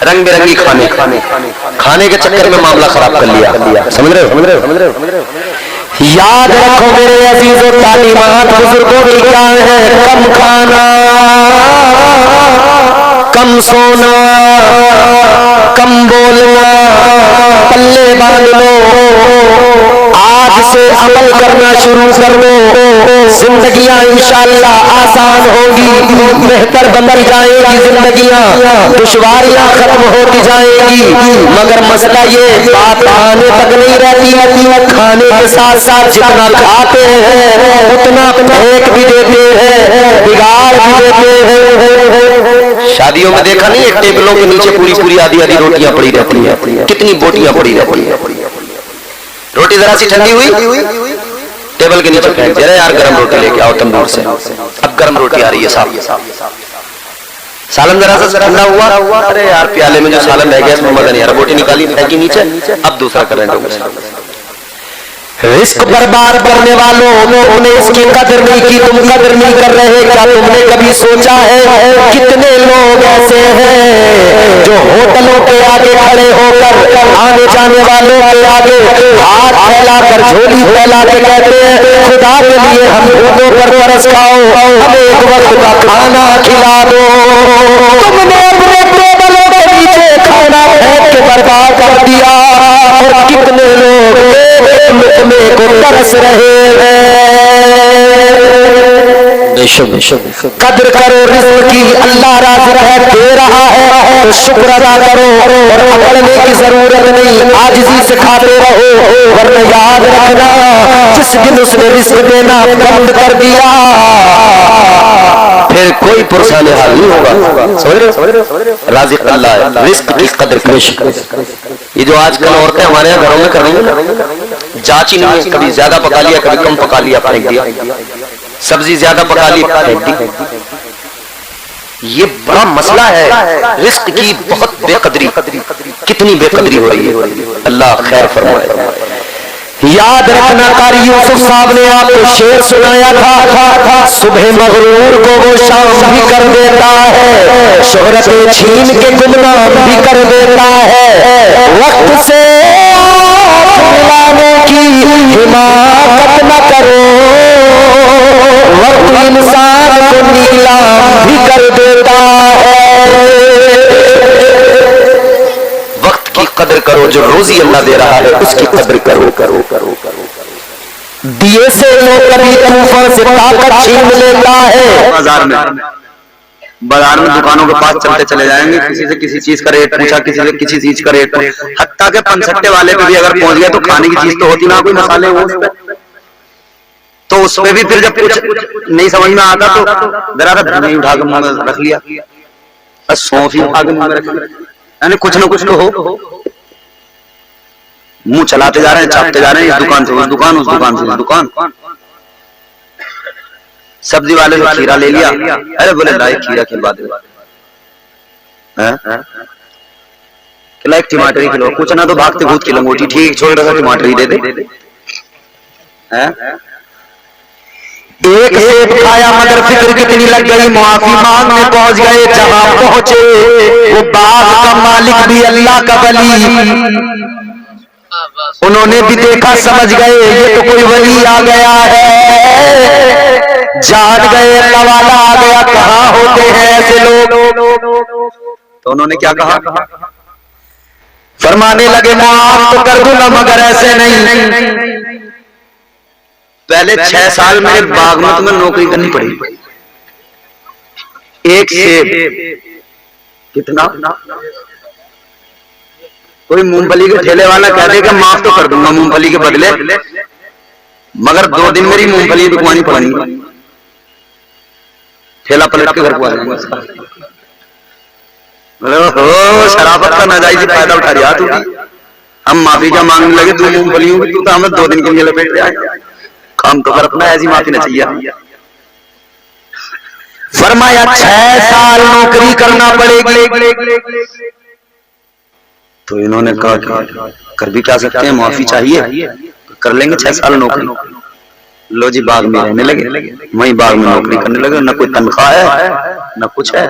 रंग बिरंगी खाने के चक्कर में मामला खराब कर लिया। समझ रहे हो? याद रखो मेरे अजीजों, तालीमात बुजुर्गों की क्या है, कम खाना, कम सोना, कम बोलना, पल्ले बांध लो, आज से अमल करना शुरू कर दो, जिंदगियां इंशाअल्लाह आसान होगी, बेहतर बनती जाएगी जिंदगियां, दुश्वारियां खत्म होती जाएगी। मगर मसला ये बात आने तक नहीं रहती, खाने के साथ साथ जितना खाते हैं उतना फेंक भी देते हैं, बिगाड़ भी देते हैं। शादियों में देखा नहीं, एक टेबलों के नीचे पूरी आधी रोटियां पड़ी रहती है, कितनी बोटियां पड़ी रहती है। रोटी जरा सी ठंडी हुई, टेबल के नीचे फेंक दे रहे, यार गरम रोटी लेके आओ तंदूर से, अब गरम रोटी आ रही है साहब। सालन जरा सा ठंडा हुआ, अरे यार प्याले में जो सालन रह गया इसमें मजा नहीं आ रहा, रोटी निकाली फेंकी नीचे, अब दूसरा करेंगे। रिस्क बर्बाद करने वालों, तुमने इसकी कदर नहीं की, तुम कदर नहीं कर रहे। क्या तुमने कभी सोचा है कितने लोग ऐसे हैं जो होटलों के आगे खड़े होकर आने जाने वालों के आगे हाथ फैलाकर, झोली फैला के कहते हैं खुदा के लिए हम भूखों पर तरस खाओ, हमें एक वक्त का खाना खिला दो। तुमने अपने टेबलों के नीचे खाना फेंक के बर्बाद कर दिया, और कितने लोग लुक़मे को तरस रहे हैं। कद्र करो रिज़्क़ की, अल्लाह राज़िक है, दे रहा है तो शुक्र अदा करो, और अकड़ने की जरूरत नहीं, आजिज़ी से खाते रहो। वरना याद रखना, जिस दिन उसने रिज़्क़ देना बंद कर दिया फिर कोई पुरसान हाल नहीं होगा। समझ रहे हो? राज़िक अल्लाह है, रिज़्क़ की कद्र करो। ये जो आजकल औरतें हमारे यहाँ घरों में कर रही है, जांच ही नहीं, कभी ज्यादा पका लिया, कभी कम पका लिया, फेंक दिया, सब्जी ज्यादा पका ली, फेंक दी। ये बड़ा मसला है, रिस्क की बहुत बेकदरी, कितनी बेकदरी हो रही है, अल्लाह खैर फरमाए। याद रखना, कारी यूसुफ साहब ने आपको शेर सुनाया था, सुबह मगरूर को वो शाम भी कर देता है, शोहरत छीन के गुमनाम भी कर देता है। वक्त से मिलाने की हिमाकत न करो, वक्त इंसान को नीलाम भी कर देता है। वक्त की कदर करो, जो रोजी अल्लाह दे रहा है उसकी कदर करो। दिए से नौकरी ऊपर से ताकत छीन लेता है। बाजार में दुकानों के पास चलते चले जाएंगे, किसी से किसी चीज का रेट पूछा, किसी से किसी चीज का रेट, हत्ता के पंचसट्टे वाले पे भी अगर पहुंच गए तो खाने की चीज तो होती ना, कोई मसाले हो उस पे, तो उस पे भी फिर जब कुछ नहीं समझ में आता तो जरा सा धनिया उठा के मुंह में रख लिया, सौंफ ही उठा के मुंह में रख लिया, यानी कुछ ना कुछ तो हो, मुंह चलाते जा रहे हैं, चापते जा रहे हैं, इस दुकान से उस दुकान, उस दुकान से उस दुकान। सब्जी वाले से खीरा ले लिया, अरे बोले लाए खीरा खिलवा दे, खिला एक टमाटर खिलवा, कुछ ना तो भागते भूत की लंगोटी, ठीक छोटा सा टमाटर दे दे। एक सेब खाया मगर फिक्र कितनी लग गई, मुआफी मांगने पहुंच गए, जहां पहुंचे वो बाग का मालिक भी अल्लाह का वली, उन्होंने भी देखा, समझ गए ये तो कोई वली आ गया है, जान गए अल्लाह वाला आ गया, कहाँ होते हैं ऐसे लोग। तो उन्होंने क्या कहा, फरमाने लगे माफ तो कर दूंगा मगर ऐसे नहीं। पहले 6 साल मेरे बाग में तुम्हें नौकरी करनी पड़ी, एक सेब कितना, कोई मूंगफली के ठेले वाला कह दे कि माफ तो कर दूंगा मूंगफली के बदले, मगर 2 दिन मेरी मूंगफली बिकवानी पड़ेगी, ठेला पलट के घर को आ जाएंगे। हो शराफत का नाजायज फायदा उठा रहा तू, हम माफी क्या मांगने लगे, तू मूंगफलियों की, तू तो हमें 2 दिन के लिए लपेट रहा है, काम तो कर अपना, ऐसी माफी ना चाहिए। फरमाया 6 साल नौकरी करना पड़ेगी। तो इन्होंने कहा कर भी क्या सकते हैं, माफी चाहिए, कर लेंगे 6 साल नौकरी। लो जी बाग में रहने लगे, वही बाग में नौकरी करने लगे, न कोई तनख्वाह है न कुछ है,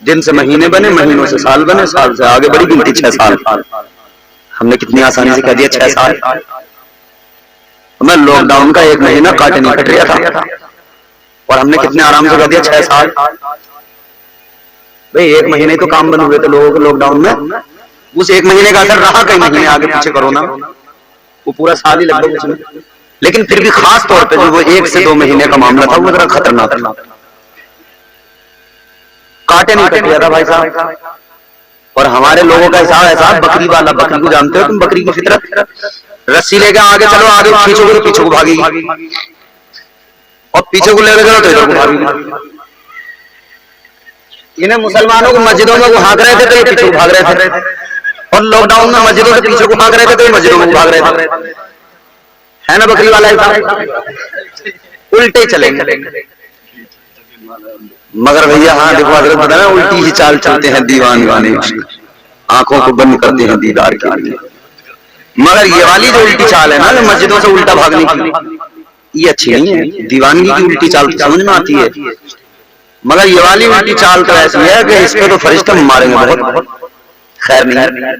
दिन से महीने बने, महीनों से साल बने, साल से आगे बड़ी गिनती 6 साल। हमने कितनी आसानी से कह दिया 6 साल, मैं लॉकडाउन का 1 महीना काटे नहीं कट रहा था, और हमने कितने आराम से कह दिया 6 साल। भाई 1 महीने तो काम बंद हुए थे लोगों के लॉकडाउन में, उस 1 महीने का असर रहा, कई महीने आगे पीछे कोरोना, वो पूरा साल ही लग गया उसमें, लेकिन फिर भी खास तौर पे जो वो 1 से 2 महीने का मामला था वो जरा खतरनाक था, काटे नहीं कट गया था भाई साहब। और हमारे लोगों का हिसाब ऐसा, बकरी वाला, बकरी को जानते हो तुम, बकरी की फितरत, रस्सी लेके आगे चलो, आगे खींचोगे तो पीछे को भागेगी, और पीछे को लेके चलो तो इधर को भागेगी। इन्हें मुसलमानों को मस्जिदों में भाग रहे थे तो ये पीछे को भाग रहे थे, और लॉकडाउन में मस्जिदों से पीछे को भाग रहे थे तो ये मस्जिदों में भाग रहे थे, है ना बकरी वाला हिसाब, उल्टे चलेंगे। मगर भैया हाँ देखो हजरत बता रहे उल्टी ही चाल चलते हैं दीवान गाने, आंखों को बंद करते हैं दीदार के लिए। मगर ये वाली जो उल्टी चाल है ना, जो मस्जिदों से उल्टा भागने की, ये अच्छी नहीं है, दीवानगी की उल्टी चाल समझ में आती है, मगर ये वाली उल्टी चाल तो ऐसी है कि इस पे तो फरिश्ते मारेंगे बहुत, खैर नहीं।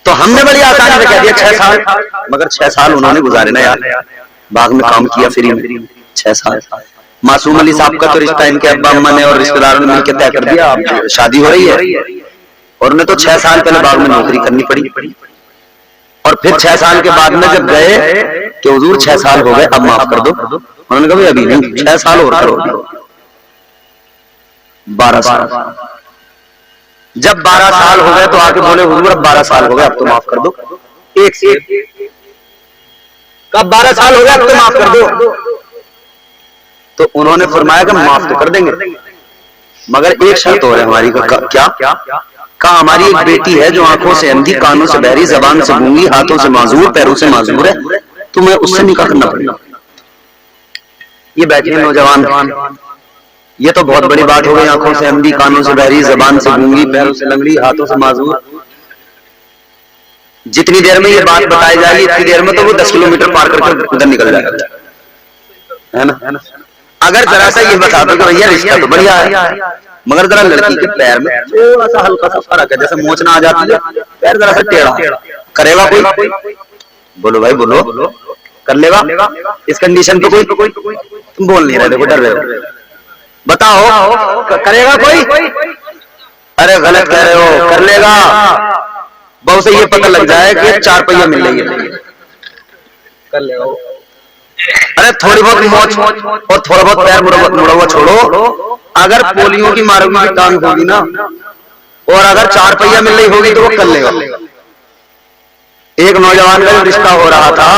तो हमने बड़ी आसानी से कह दिया 6 साल, मगर 6 साल उन्होंने गुजारे ना यार, बाग में काम किया फ्री में 6 साल। मासूम अली साहब का तो रिश्ता इनके अब्बा अम्मा ने और रिश्तेदारों ने मिलकर तय कर दिया, अब शादी हो रही है, और उन्हें तो 6 साल पहले बाग में नौकरी करनी पड़ी, और फिर 6 साल के बाद में जब गए कि हुजूर 6 साल हो गए अब माफ कर दो, उन्होंने कहा अभी नहीं 6 साल और करो, 12 साल। जब 12 साल हो गए तो आके बोले हुजूर अब 12 साल हो गए अब तो माफ कर दो, एक से कब 12 साल हो गए अब तो माफ कर दो। तो उन्होंने फरमाया कि माफ तो कर देंगे, मगर एक शर्त और है हमारी, क्या कहा हमारी एक बेटी है जो आंखों से अंधी, कानों से बहरी, जबान से गूंगी, हाथों से माजूर, पैरों से माजूर है, तुम्हें उससे निकाह करना पड़ेगा। ये बैठे नौजवान, ये तो बहुत बड़ी बात हो गई, आंखों से अंधी, कानों से बहरी, जबान से गूंगी, पैरों से लंगड़ी, हाथों से माजूर। जितनी देर में ये बात बताई जाएगी इतनी देर में तो वो 10 किलोमीटर पार करके उधर निकल जाएगा, है ना। अगर जरा सा ये बता दो कि भैया रिश्ता तो बढ़िया है, मगर जरा लड़की के पैर में थोड़ा सा हल्का सा फर्क है, जैसे मोचना आ जाती है, पैर जरा सा टेढ़ा, करेगा कोई? बोलो भाई बोलो, कर लेगा इस कंडीशन पे कोई? तुम बोल नहीं रहे, देखो डर रहे हो, बताओ करेगा कोई? अरे गलत कह रहे हो, कर लेगा, बहुत से ये पता लग जाए कि 4 पहिया मिल रही है, कर ले। अरे थोड़ी बहुत मौज और थोड़ा बहुत पैर मुड़ा हुआ छोड़ो, अगर पोलियो की मारोगी की टांग होगी ना, और अगर 4 पहिया मिल रही होगी तो वो कर लेगा। एक नौजवान का रिश्ता हो रहा था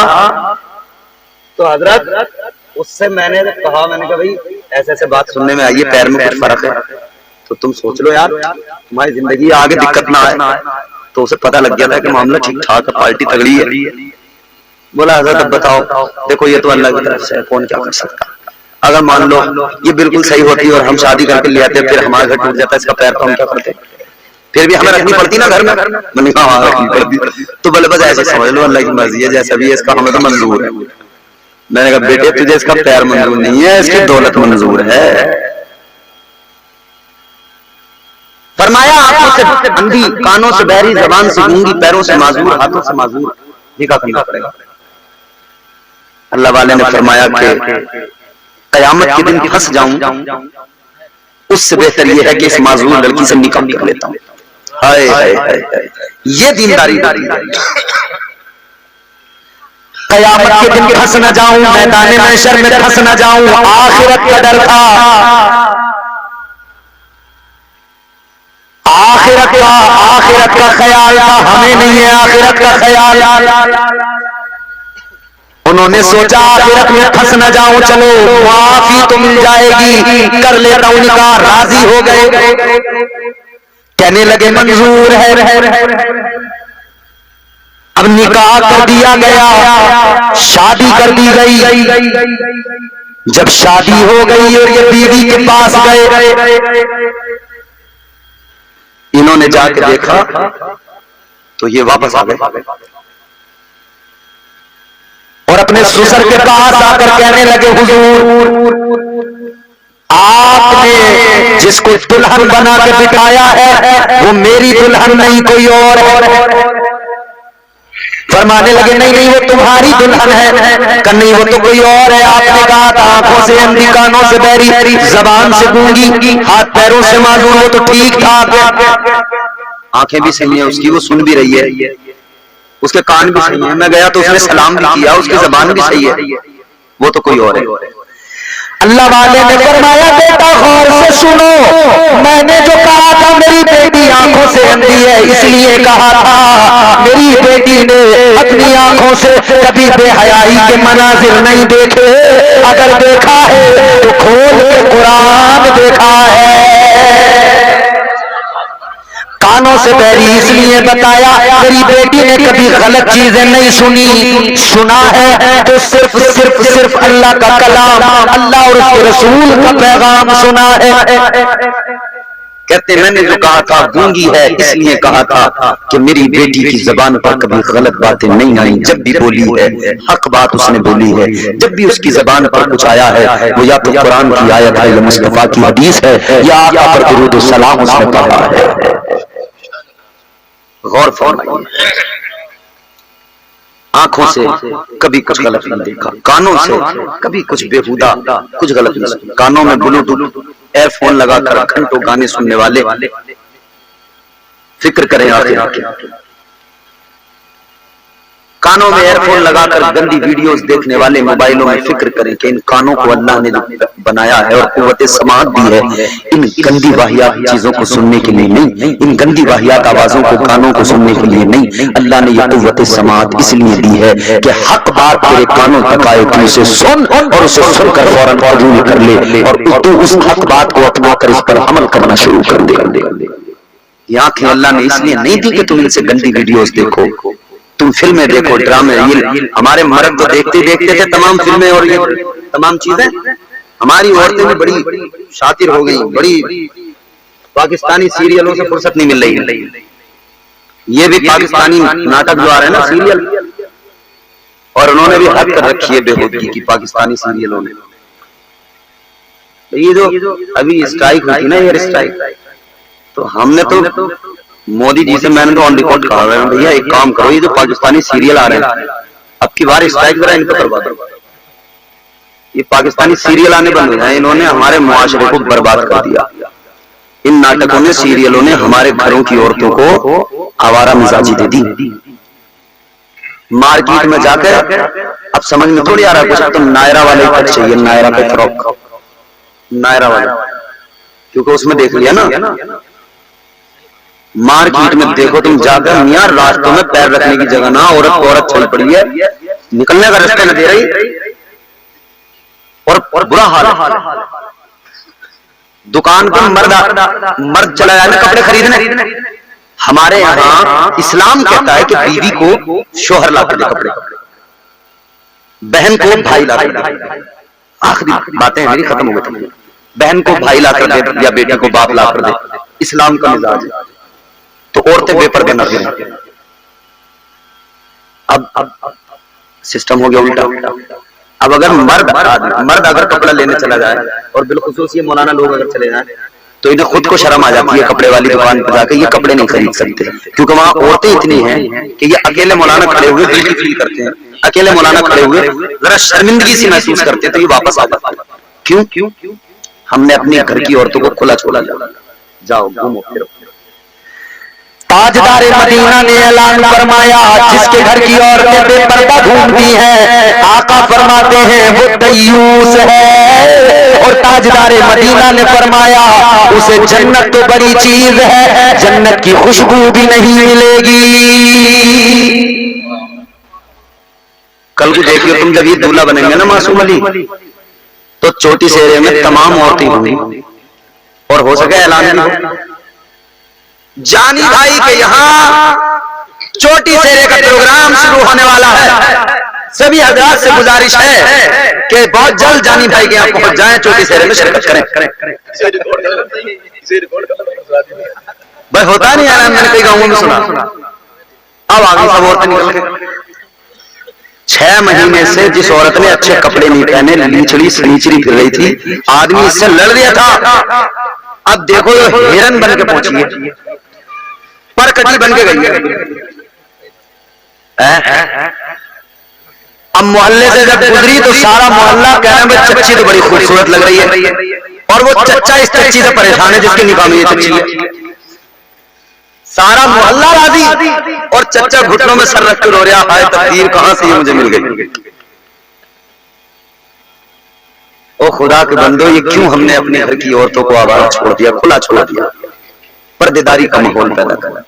तो हजरत उससे मैंने कहा, मैंने कहा भाई ऐसे ऐसे बात सुनने में आई है, पैर में कुछ फर्क है, तो तुम सोच लो यार तुम्हारी जिंदगी आगे दिक्कत ना आए। तो उसे पता लग गया था कि मामला ठीक ठाक है, पार्टी तगड़ी है। बोला हजरत अब बताओ, देखो ये तो अल्लाह की तरफ से है, कौन क्या कर सकता। अगर मान लो ये बिल्कुल सही होती और हम शादी करके ले आते, फिर हमारा घर टूट जाता, इसका पैर तो हम क्या करते, फिर भी हमें रखनी पड़ती ना घर में। मैंने कहा रखनी पड़ती, तो बोले बस ऐसे समझ लो अल्लाह की मर्जी है, जैसा भी है इसका हमें तो मंजूर है। मैंने कहा बेटे तुझे इसका पैर मंजूर नहीं है, इसकी दौलत मंजूर है। फरमाया आंखों से अंधी, कानों से बहरी, जबान से गूंगी, पैरों से माजूर, हाथों से माजूर, ये क्या करना पड़ेगा। अल्लाह वाले ने फरमाया कि कयामत के दिन फंस जाऊं, उससे बेहतर यह है कि इस माजूर लड़की से निकाह कर लेता हूं। हाय हाय हाय, ये दीनदारी। कयामत के दिन फंस न जाऊं, मैदान महशर में फंस न जाऊं, आखिरत का डर था, आखिरत का ख्याल था, हमें नहीं है आखिरत का ख्याल। उन्होंने सोचा आखिरत में फंस न जाऊं, चलो माफी तो मिल जाएगी, कर लेता हूं निकाह। राजी हो गए, कहने लगे मंजूर है। अब निकाह कर दिया गया, शादी कर दी गई। जब शादी हो गई और ये बीवी के पास गए, इन्होंने जाके देखा तो ये वापस आ गए और अपने ससुर के पास आकर कहने लगे हुजूर आपने जिसको दुल्हन बना के बिठाया है वो मेरी दुल्हन नहीं कोई और है। फरमाने लगे नहीं वो तुम्हारी दुल्हन है। नहीं वो तो कोई और है। आपने कहा था आंखों से अंधी, कानों से बहरी, जबान से गूंगी, हाथ पैरों से मालूम, वो तो ठीक था। आंखें भी सही है उसकी, वो सुन भी रही है, उसके कान भी सही है, मैं गया तो उसने सलाम भी किया, उसकी जबान भी सही है, वो तो कोई और है। अल्लाह वाले ने फरमाया बेटा गौर से सुनो, मैंने जो कहा था मेरी बेटी आंखों से अंधी है इसलिए कहा था, मेरी बेटी ने अपनी आंखों से कभी बेहयाई के मनाजिर नहीं देखे, अगर देखा है तो खोल के कुरान देखा है। कानों से बहरी इसलिए बताया मेरी बेटी ने कभी गलत चीजें नहीं सुनी, सुना है तो सिर्फ अल्लाह का कलाम, अल्लाह और उसके रसूल का पैगाम सुना है। कहते मैंने जो कहा था गूंगी है इसलिए कहा था कि मेरी बेटी की जबान पर कभी गलत बातें नहीं आई, जब भी बोली है हक बात उसने बोली है, जब भी उसकी जबान पर कुछ आया है वो या तो कुरान की आयत है या मुस्तफा की हदीस है या आका पर दुरूद और सलाम उसने कहा है। गौर फरमाइए, आंखों से कभी कुछ गलत नहीं देखा, कानों से कभी कुछ बेहुदा कुछ गलत नहीं सुना। कानों में ब्लूटूथ एयरफोन लगाकर घंटों गाने सुनने वाले फिक्र करें आखिर। कानों में एयरफोन लगाकर गंदी वीडियोस देखने वाले मोबाइलों में फिक्र करें कि इन कानों को अल्लाह ने बनाया है और कुव्वत समाअत दी है इन गंदी वाहियात चीजों को सुनने के लिए नहीं, इन गंदी वाहियात आवाजों को कानों को सुनने के लिए नहीं। अल्लाह ने यह कुव्वत समाअत इसलिए दी है कि हक बात तेरे कानों तक आए, तू उसे सुन और उसे सुनकर फौरन कबूल कर ले और तू उस हक बात को अपना कर इस पर अमल करना शुरू कर दे। ये आंखें अल्लाह ने इसलिए नहीं दी कि तुम इनसे गंदी वीडियोस देखो, तुम फिल्में देखो, ड्रामे। ये हमारे मर्द तो देखते थे तमाम फिल्में और ये तमाम चीजें। हमारी औरतें भी बड़ी शातिर हो गई, बड़ी पाकिस्तानी सीरियलों से फुर्सत नहीं मिल रही है। ये भी पाकिस्तानी नाटक जो आ रहे हैं ना सीरियल, और उन्होंने भी हद कर रखी है बेहूदगी की पाकिस्तानी सीरियलों ने। ये जो अभी स्ट्राइक हुई थी ना, एयर स्ट्राइक, तो हमने तो मोदी जी से मैंने तो ऑन रिकॉर्ड कहा है भैया एक काम करो, ये जो पाकिस्तानी सीरियल आ रहे हैं अब की बार स्ट्राइक जरा इनको करवा दो। ये पाकिस्तानी सीरियल आने बंद हो जाए, इन्होंने हमारे मुआशरे को बर्बाद कर दिया। इन नाटकों ने सीरियलों ने हमारे घरों की औरतों को आवारा मिजाजी दे दी। मार्केट में जाकर अब समझ में थोड़ी आ रहा कुछ, तो नायरा वाले कट चाहिए, नायरा पे फ्रॉक, नायरा वाला, क्योंकि उसमें देख लिया ना। मार्केट में देखो तुम जाकर, मियां रास्तों में पैर रखने की जगह ना, औरत चल पड़ी है, निकलने का रास्ता न दे रही, और बुरा हाल है। दुकान पर मर्द चला जाए ना कपड़े खरीदने। हमारे यहाँ इस्लाम कहता है कि बीवी को शोहर ला कर दे कपड़े, बहन को भाई ला कर दे। आखिरी बातें मेरी खत्म हो गई। बहन को भाई ला कर दे या बेटी को बाप ला कर दे, इस्लाम का मिजाज है। तो औरतें बेपर्दे न फिरें। अब सिस्टम हो गया उल्टा। अब अगर मर्द अगर कपड़ा लेने चला जाए, और बिलखुसूस ये मौलाना लोग अगर चले जाएं, तो इन्हें खुद को शर्म आ जाती है कपड़े वाली दुकान पर जाकर ये कपड़े नहीं खरीद सकते, क्योंकि वहां औरतें इतनी हैं कि ये अकेले मौलाना खड़े हुए गिल्टी फील करते हैं, अकेले मौलाना खड़े हुए जरा शर्मिंदगी सी महसूस करते, तो ये वापस आ जाते हैं। क्यों? हमने अपने घर की औरतों को खुला छोड़ा। जाओ घूमो फिरो। ताजदारे मदीना ने ऐलान फरमाया, जिसके घर की औरतें बेपर्दा घूमती हैं, आका फरमाते हैं वो दय्यूस है। और ताजदारे मदीना ने फरमाया, उसे जन्नत तो बड़ी चीज है, जन्नत की खुशबू भी नहीं मिलेगी। कल को देखियो तुम, जब ये दूल्हा बनेंगे ना मासूम अली, तो चोटी सेरे में तमाम औरतें होंगी, और हो सके ऐलान भी हो, जानी भाई के यहाँ चोटी सेरे का प्रोग्राम शुरू होने वाला है। सभी हजरात से गुजारिश है कि बहुत जल्द जानी भाई के यहाँ पहुंच जाएं, चोटी सेरे में शिरकत करें। भाई होता नहीं है, मैंने कई गांवों में सुना। अब आगे सब औरतें निकल के 6 महीने से जिस औरत ने अच्छे कपड़े नहीं पहने, लीचड़ी सनीचड़ी फिर रही थी, आदमी इससे लड़ रहा था। अब देखो ये हिरन बन के पहुंची है, पर कटी बन के गई है। अब मोहल्ले से जब गुजरी तो सारा मोहल्ला कह रहे हैं चच्ची तो बड़ी खूबसूरत लग रही है, और वो चच्चा इस चच्ची से परेशान है जिसके निकाह में ये चच्ची है। सारा मोहल्ला राजी, और चच्चा घुटनों में सर रख कर रो रहा, हाय तकदीर कहां से ये मुझे मिल गई। ओ खुदा के बंदो, ये क्यों हमने अपने घर की औरतों को आवारा छोड़ दिया, खुला छोड़ दिया, पर्देदारी का माहौल पैदा कर।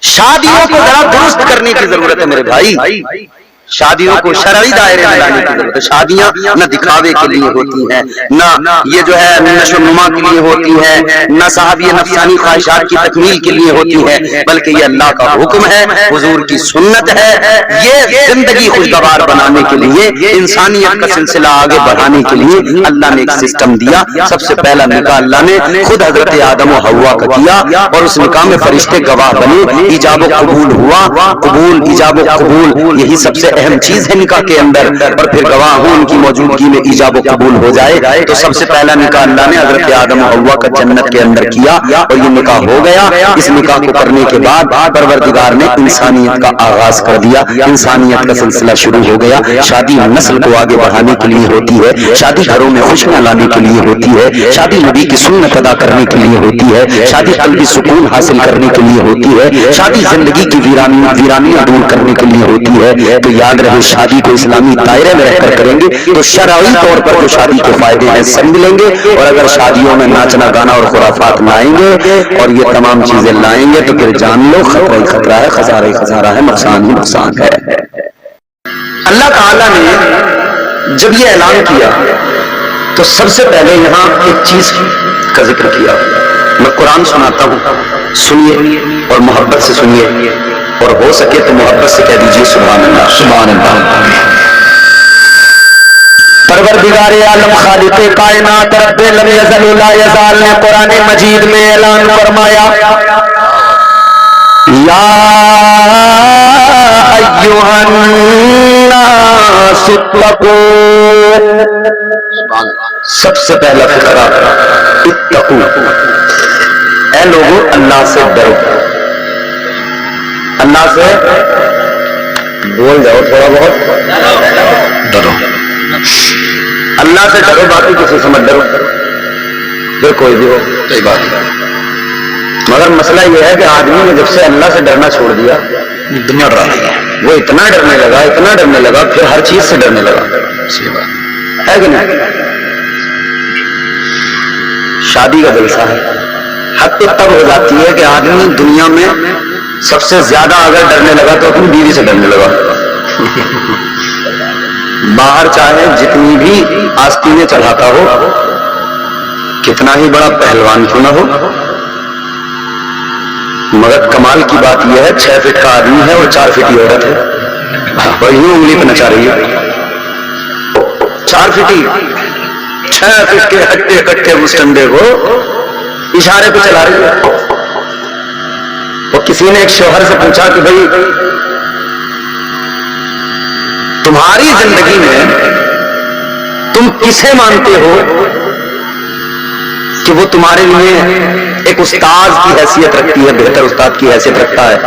शादियों को जरा दुरुस्त करने की जरूरत है मेरे भाई, शादियों को शरई दायरे में लाने की जरूरत है। शादियां न दिखावे के लिए होती हैं, न ये जो है नशोनुमा के लिए होती है, न साहब ये नफसानी ख्वाहिशात की तकमील के लिए होती है, बल्कि ये अल्लाह का हुक्म है, हुजूर की सुन्नत है। ये जिंदगी खुशगवार बनाने के लिए, इंसानियत का सिलसिला आगे बढ़ाने के लिए अल्लाह ने एक सिस्टम दिया। सबसे पहला निकाह अल्लाह ने खुद हजरत आदम और हव्वा का किया, और उस निकाह में फरिश्ते गवाह बने, इजाब कबूल हुआ, कबूल इजाब कबूल, यही सबसे अहम चीज है निकाह के अंदर। और फिर गवाह हो उनकी मौजूदगी में इजाब कबूल हो जाए, तो सबसे पहला निकाह अल्लाह ने हजरत आदम और हव्वा का जन्नत के अंदर किया, और ये निकाह हो गया। इस निकाह को करने के बाद परवरदिगार ने इंसानियत का आगाज कर दिया, इंसानियत का सिलसिला शुरू हो गया। शादी नस्ल को आगे बढ़ाने के लिए होती है, शादी घरों में खुशियां लाने के लिए होती है, शादी नबी की सुन्नत अदा करने के लिए होती है, शादी कल्बी सुकून हासिल करने के लिए होती है, शादी जिंदगी की वीरानियां दूर करने के लिए होती है। तो याद रहे, शादी को इस्लामी दायरे में रहकर करेंगे तो शरई तौर पर जो शादी के फायदे हैं सब मिलेंगे। और अगर शादियों में नाचना गाना और खुराफात लाएंगे और ये तमाम चीजें लाएंगे, तो फिर जान लो खतरा ही खतरा है, खसारा ही खसारा है, नुकसान ही नुकसान है। अल्लाह ताला ने जब ये ऐलान किया तो सबसे पहले यहाँ एक चीज का जिक्र किया। मैं कुरान सुनाता हूँ, सुनिए और मोहब्बत से सुनिए, और हो सके तो मोहब्बत से कह दीजिए सुभान अल्लाह, सुभान अल्लाह। परवरदिगार आलम खालिक़े कायनात रब्बे लम यज़ल ला यज़ाल ने कुरान मजीद में ऐलान फरमाया, या अय्युहन नास इत्तक़ू, सबसे पहला फिक्रा इत्तक़ू, ऐ लोगों अल्लाह से डरो। अल्लाह से बोल जाओ, थोड़ा बहुत डरो, अल्लाह से डरो, बाकी किसी से मत डरो, फिर कोई भी हो, कोई बात नहीं। मगर मसला यह है कि आदमी ने जब से अल्लाह से डरना छोड़ दिया, दुनिया डरा रही है। वो इतना डरने लगा, फिर हर चीज से डरने लगा। सही बात है कि नहीं? शादी का जलसा है, हद तो तब हो जाती है कि आदमी दुनिया में सबसे ज्यादा अगर डरने लगा तो अपनी बीवी से डरने लगा। बाहर चाहे जितनी भी आस्तीनें चढ़ाता हो, कितना ही बड़ा पहलवान क्यों ना हो, मगर कमाल की बात यह है 6 फीट का आदमी है और 4 फीट की औरत है और यूं उंगली पे नचा रही है। 4 फीटी 6 फीट के हट्टे कट्टे मुस्टंडे को इशारे पे चला रही है। और किसी ने एक शौहर से पूछा कि भाई तुम्हारी जिंदगी में तुम किसे मानते हो कि वो तुम्हारे लिए एक उस्ताद की हैसियत रखती है, बेहतर उस्ताद की हैसियत रखता है,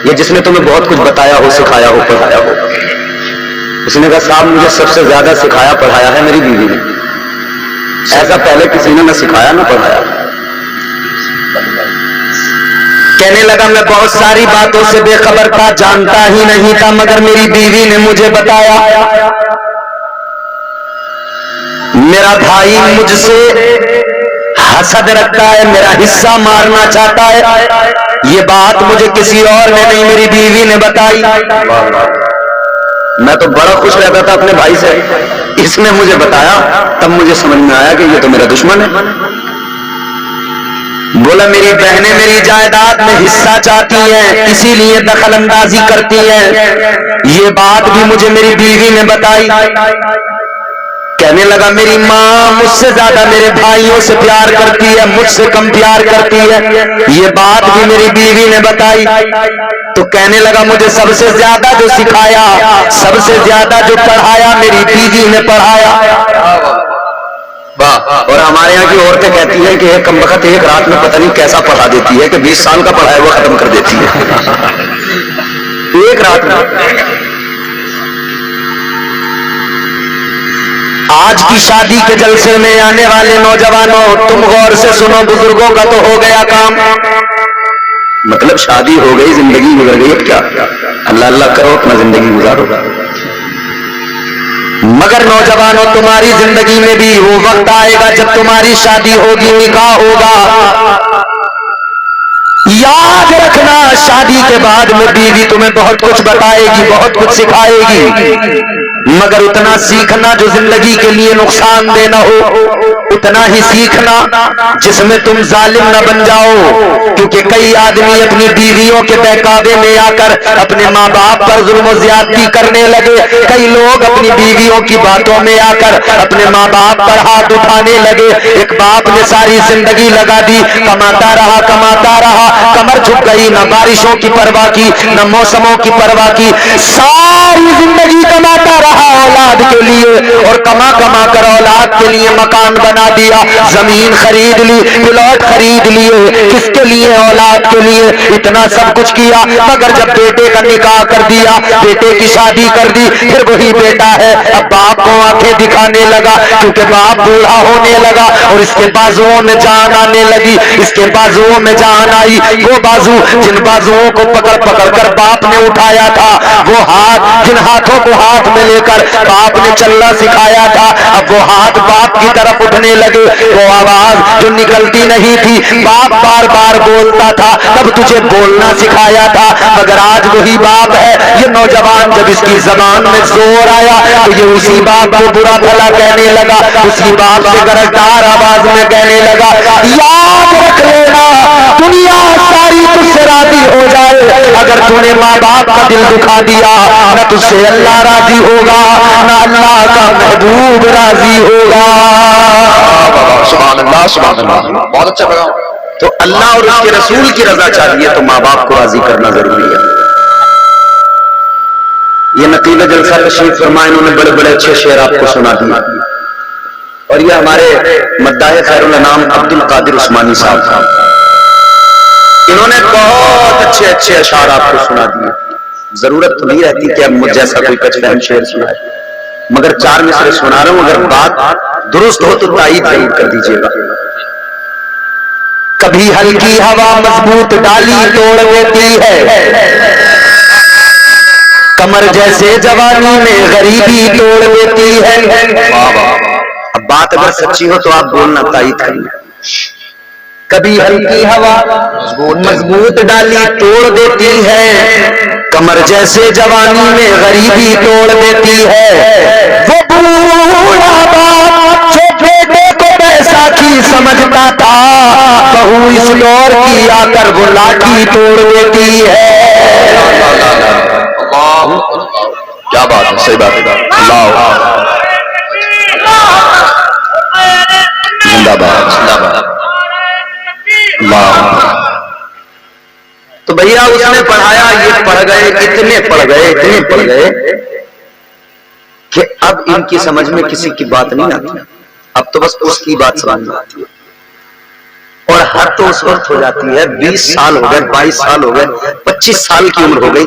या जिसने तुम्हें बहुत कुछ बताया हो, सिखाया हो, पढ़ाया हो? उसने कहा साहब मुझे सबसे ज्यादा सिखाया पढ़ाया है मेरी बीवी ने। ऐसा पहले किसी ने न सिखाया न पढ़ाया। कहने लगा मैं बहुत सारी बातों से बेखबर था, जानता ही नहीं था, मगर मेरी बीवी ने मुझे बताया। मेरा भाई मुझसे हसद रखता है, मेरा हिस्सा मारना चाहता है। ये बात मुझे किसी और ने नहीं, मेरी बीवी ने बताई। मैं तो बड़ा खुश रहता था अपने भाई से, इसने मुझे बताया, तब मुझे समझ में आया कि ये तो मेरा दुश्मन है। बोला मेरी बहनें मेरी जायदाद में हिस्सा चाहती हैं, इसीलिए दखल अंदाजी करती हैं। ये बात भी मुझे मेरी बीवी ने बताई। कहने लगा मेरी माँ मुझसे ज्यादा मेरे भाइयों से प्यार करती है, मुझसे कम प्यार करती है। ये बात भी मेरी बीवी ने बताई। तो कहने लगा मुझे सबसे ज्यादा जो सिखाया, सबसे ज्यादा जो पढ़ाया, मेरी बीवी ने पढ़ाया। और हमारे यहाँ की औरतें कहती हैं कि एक कमबख्त एक रात में पता नहीं कैसा पढ़ा देती है कि 20 साल का पढ़ाया वो खत्म कर देती है एक रात में। आज की शादी के जलसे में आने वाले नौजवानों, तुम गौर से सुनो, बुजुर्गों का तो हो गया काम, मतलब शादी हो गई, जिंदगी गुजर गई, अब क्या? अल्लाह अल्लाह करो, अपना जिंदगी गुजारो। मगर नौजवानों, तुम्हारी जिंदगी में भी वो वक्त आएगा जब तुम्हारी शादी होगी, निकाह होगा। याद रखना, शादी के बाद में बीवी तुम्हें बहुत कुछ बताएगी, बहुत कुछ सिखाएगी, मगर उतना सीखना जो जिंदगी के लिए नुकसान देना हो, उतना ही सीखना जिसमें तुम जालिम न बन जाओ। क्योंकि कई आदमी अपनी बीवियों के बहकावे में आकर अपने माँ बाप पर जुल्म ज्यादती करने लगे। कई लोग अपनी बीवियों की बातों में आकर अपने माँ बाप पर हाथ उठाने लगे। एक बाप ने सारी जिंदगी लगा दी, कमाता रहा, कमर झुक गई, न बारिशों की परवाह की, न मौसमों की परवाह की, सारी जिंदगी कमाता रहा औलाद के लिए, और कमा कमा कर औलाद के लिए मकान बना दिया, जमीन खरीद ली, प्लॉट खरीद लिए, किसके लिए? औलाद के लिए। इतना सब कुछ किया, मगर जब बेटे का निकाह कर दिया, बेटे की शादी कर दी, फिर वही बेटा है अब बाप को आंखें दिखाने लगा, क्योंकि बाप बूढ़ा होने लगा और इसके बाजुओं में जान आने लगी। इसके बाजुओं में जान आई, वो बाजू जिन बाजुओं को पकड़ पकड़ कर बाप ने उठाया था, वो हाथ जिन हाथों को हाथ में लेकर बाप ने चलना सिखाया था, अब वो हाथ बाप की तरफ उठने लगे। वो आवाज जो निकलती नहीं थी, बाप बार बार बोलता था, तब तुझे बोलना सिखाया था, मगर आज वही बाप है। ये नौजवान जब इसकी जबान में जोर आया तो ये उसी बाप को बुरा भला कहने लगा, उसी बाप से गरजदार आवाज में कहने लगा, याद रख लेना दुनिया सारी तुझसे राजी हो जाए, अगर तूने माँ बाप का दिल दुखा दिया, न तुझसे अल्लाह राजी होगा, न अल्लाह का महबूब राजी होगा। सुभान अल्लाह, सुभान अल्लाह, बहुत अच्छा लगा। तो अल्लाह और उसके रसूल की रजा चाहिए तो माँ बाप को राजी करना जरूरी है। ये नकीब जलसा तशरीफ फरमा, इन्होंने बड़े बड़े अच्छे शेर आपको सुना दिए, और ये हमारे मद्दाह खैरुल अनाम अब्दुल कादिर उस्मानी साहब, इन्होंने बहुत अच्छे अच्छे अशार आपको सुना दिए। जरूरत तो नहीं रहती कि अब मुझ जैसा कोई कचफहम शेर सुनाए, मगर 4 मिसरे सुना रहा हूं, अगर बात दुरुस्त हो तो तायीद जरूर कर दीजिएगा। कभी हल्की हवा मजबूत डाली तोड़ देती है, कमर जैसे जवानी में गरीबी तोड़ देती है। अब बात अगर सच्ची हो तो आप बोलना तायीद करिए। कभी हल्की हवा मजबूत डाली तोड़ देती है, कमर जैसे जवानी में गरीबी तोड़ देती है। वो बूढ़ा बाप जो बेटे को बैसाखी समझता था, बहू इस दौर की आकर वो लाठी तोड़ देती है। क्या बात है, सही बात है। जिंदाबाद जिंदाबाद। तो भैया उसने पढ़ाया, ये पढ़ गए, इतने पढ़ गए कि अब इनकी समझ में किसी की बात नहीं आती। अब तो बस उसकी बात समझ में आती है। और हर तो उस वक्त हो जाती है 20 साल हो गए, 22 साल हो गए, 25 साल की उम्र हो गई।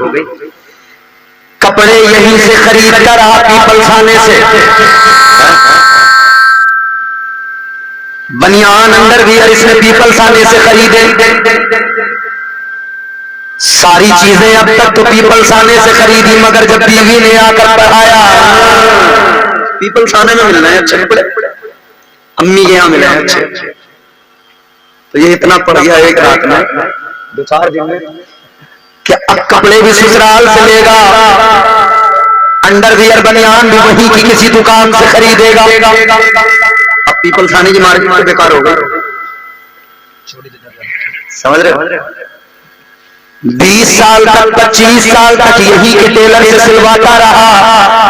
कपड़े यहीं से खरीद कर आप पीपल खाने से, बनियान अंडरवियर इसने पीपल खाने से खरीदे। सारी चीजें अब तक तो पीपल खाने से खरीदी, मगर जब बीवी ने आकर पढ़ाया, पीपल खाने में मिलना है अच्छे कपड़े, अम्मी के यहां मिले हैं अच्छे। तो ये इतना पड़ गया एक रात में, 2-4 दिन में, कि अब कपड़े भी ससुराल से लेगा, अंडरवियर बनियान भी वहीं की किसी दुकान से खरीदेगा। अब पीपल खाने की मार्केट में बेकार हो गई। समझ रहे हो? 20 साल तक, 25 साल तक यही के टेलर से सिलवाता रहा,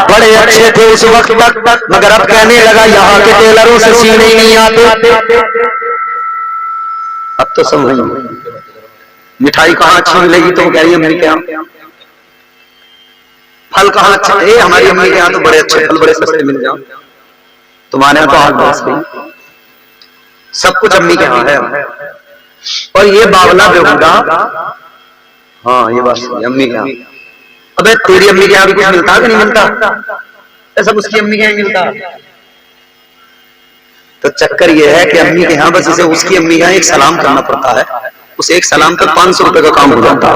बड़े अच्छे थे उस वक्त तक, मगर अब कहने लगा यहाँ के टेलरों से सीने ही नहीं आते। अब तो समझ मिठाई कहाँ अच्छी मिलेगी तो वो कह रही है अम्मी के यहाँ। फल कहाँ अच्छा है, हमारी अम्मी के यहाँ तो बड़े अच्छे फल बड़े सस्ते मिल जाओ, तुम्हारे यहाँ तो हाथ बरस गई। सब कुछ अम्मी के यहाँ है। और ये बावला बेहुदा, हाँ ये बात सही, अम्मी के यहाँ। अबे तेरी अम्मी के यहाँ भी कुछ मिलता है कि नहीं मिलता? सब उसकी अम्मी के यहाँ मिलता। तो चक्कर ये है कि अम्मी के यहाँ बस इसे उसकी अम्मी के यहाँ एक सलाम करना पड़ता है, उस एक सलाम पर 500 रुपए का काम हो जाता है।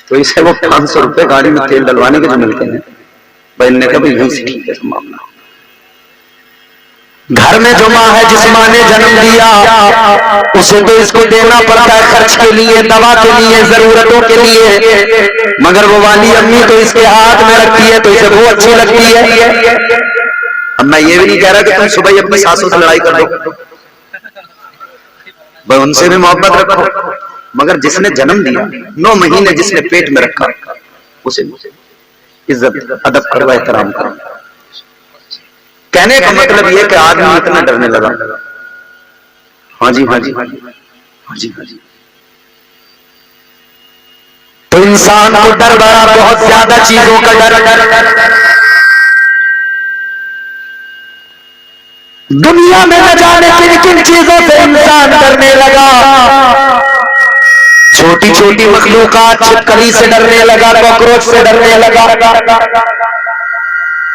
तो इसे वो 500 रुपए गाड़ी में तेल डलवाने के जो मिलते हैं, बहन ने कहा भाई यहीं से ठीक है मामला। घर में जो माँ है, जिस माँ ने जन्म दिया, उसे तो इसको देना पड़ता है खर्च के लिए, दवा के लिए, जरूरतों के लिए, मगर वो वाली अम्मी तो इसके हाथ में रखती है तो इसे वो अच्छी लगती है। अब मैं ये भी नहीं कह रहा कि तुम सुबह ही अपनी सासों से लड़ाई कर दो, भाई उनसे भी मोहब्बत रखो, मगर जिसने जन्म दिया, 9 महीने जिसने पेट में रखा, उसे इज्जत अदब करो, एहतराम करो। कहने का मतलब यह कि आदमी इतना डरने लगा। हाँ जी हाँ जी हाँ जी हाँ जी हाँ जी। तो इंसान को डर बड़ा, बहुत ज्यादा चीजों का डर। दुनिया में न जाने किन किन चीजों से इंसान डरने लगा। छोटी छोटी मखलूकात, छिपकली से डरने लगा, कॉकरोच से डरने लगा,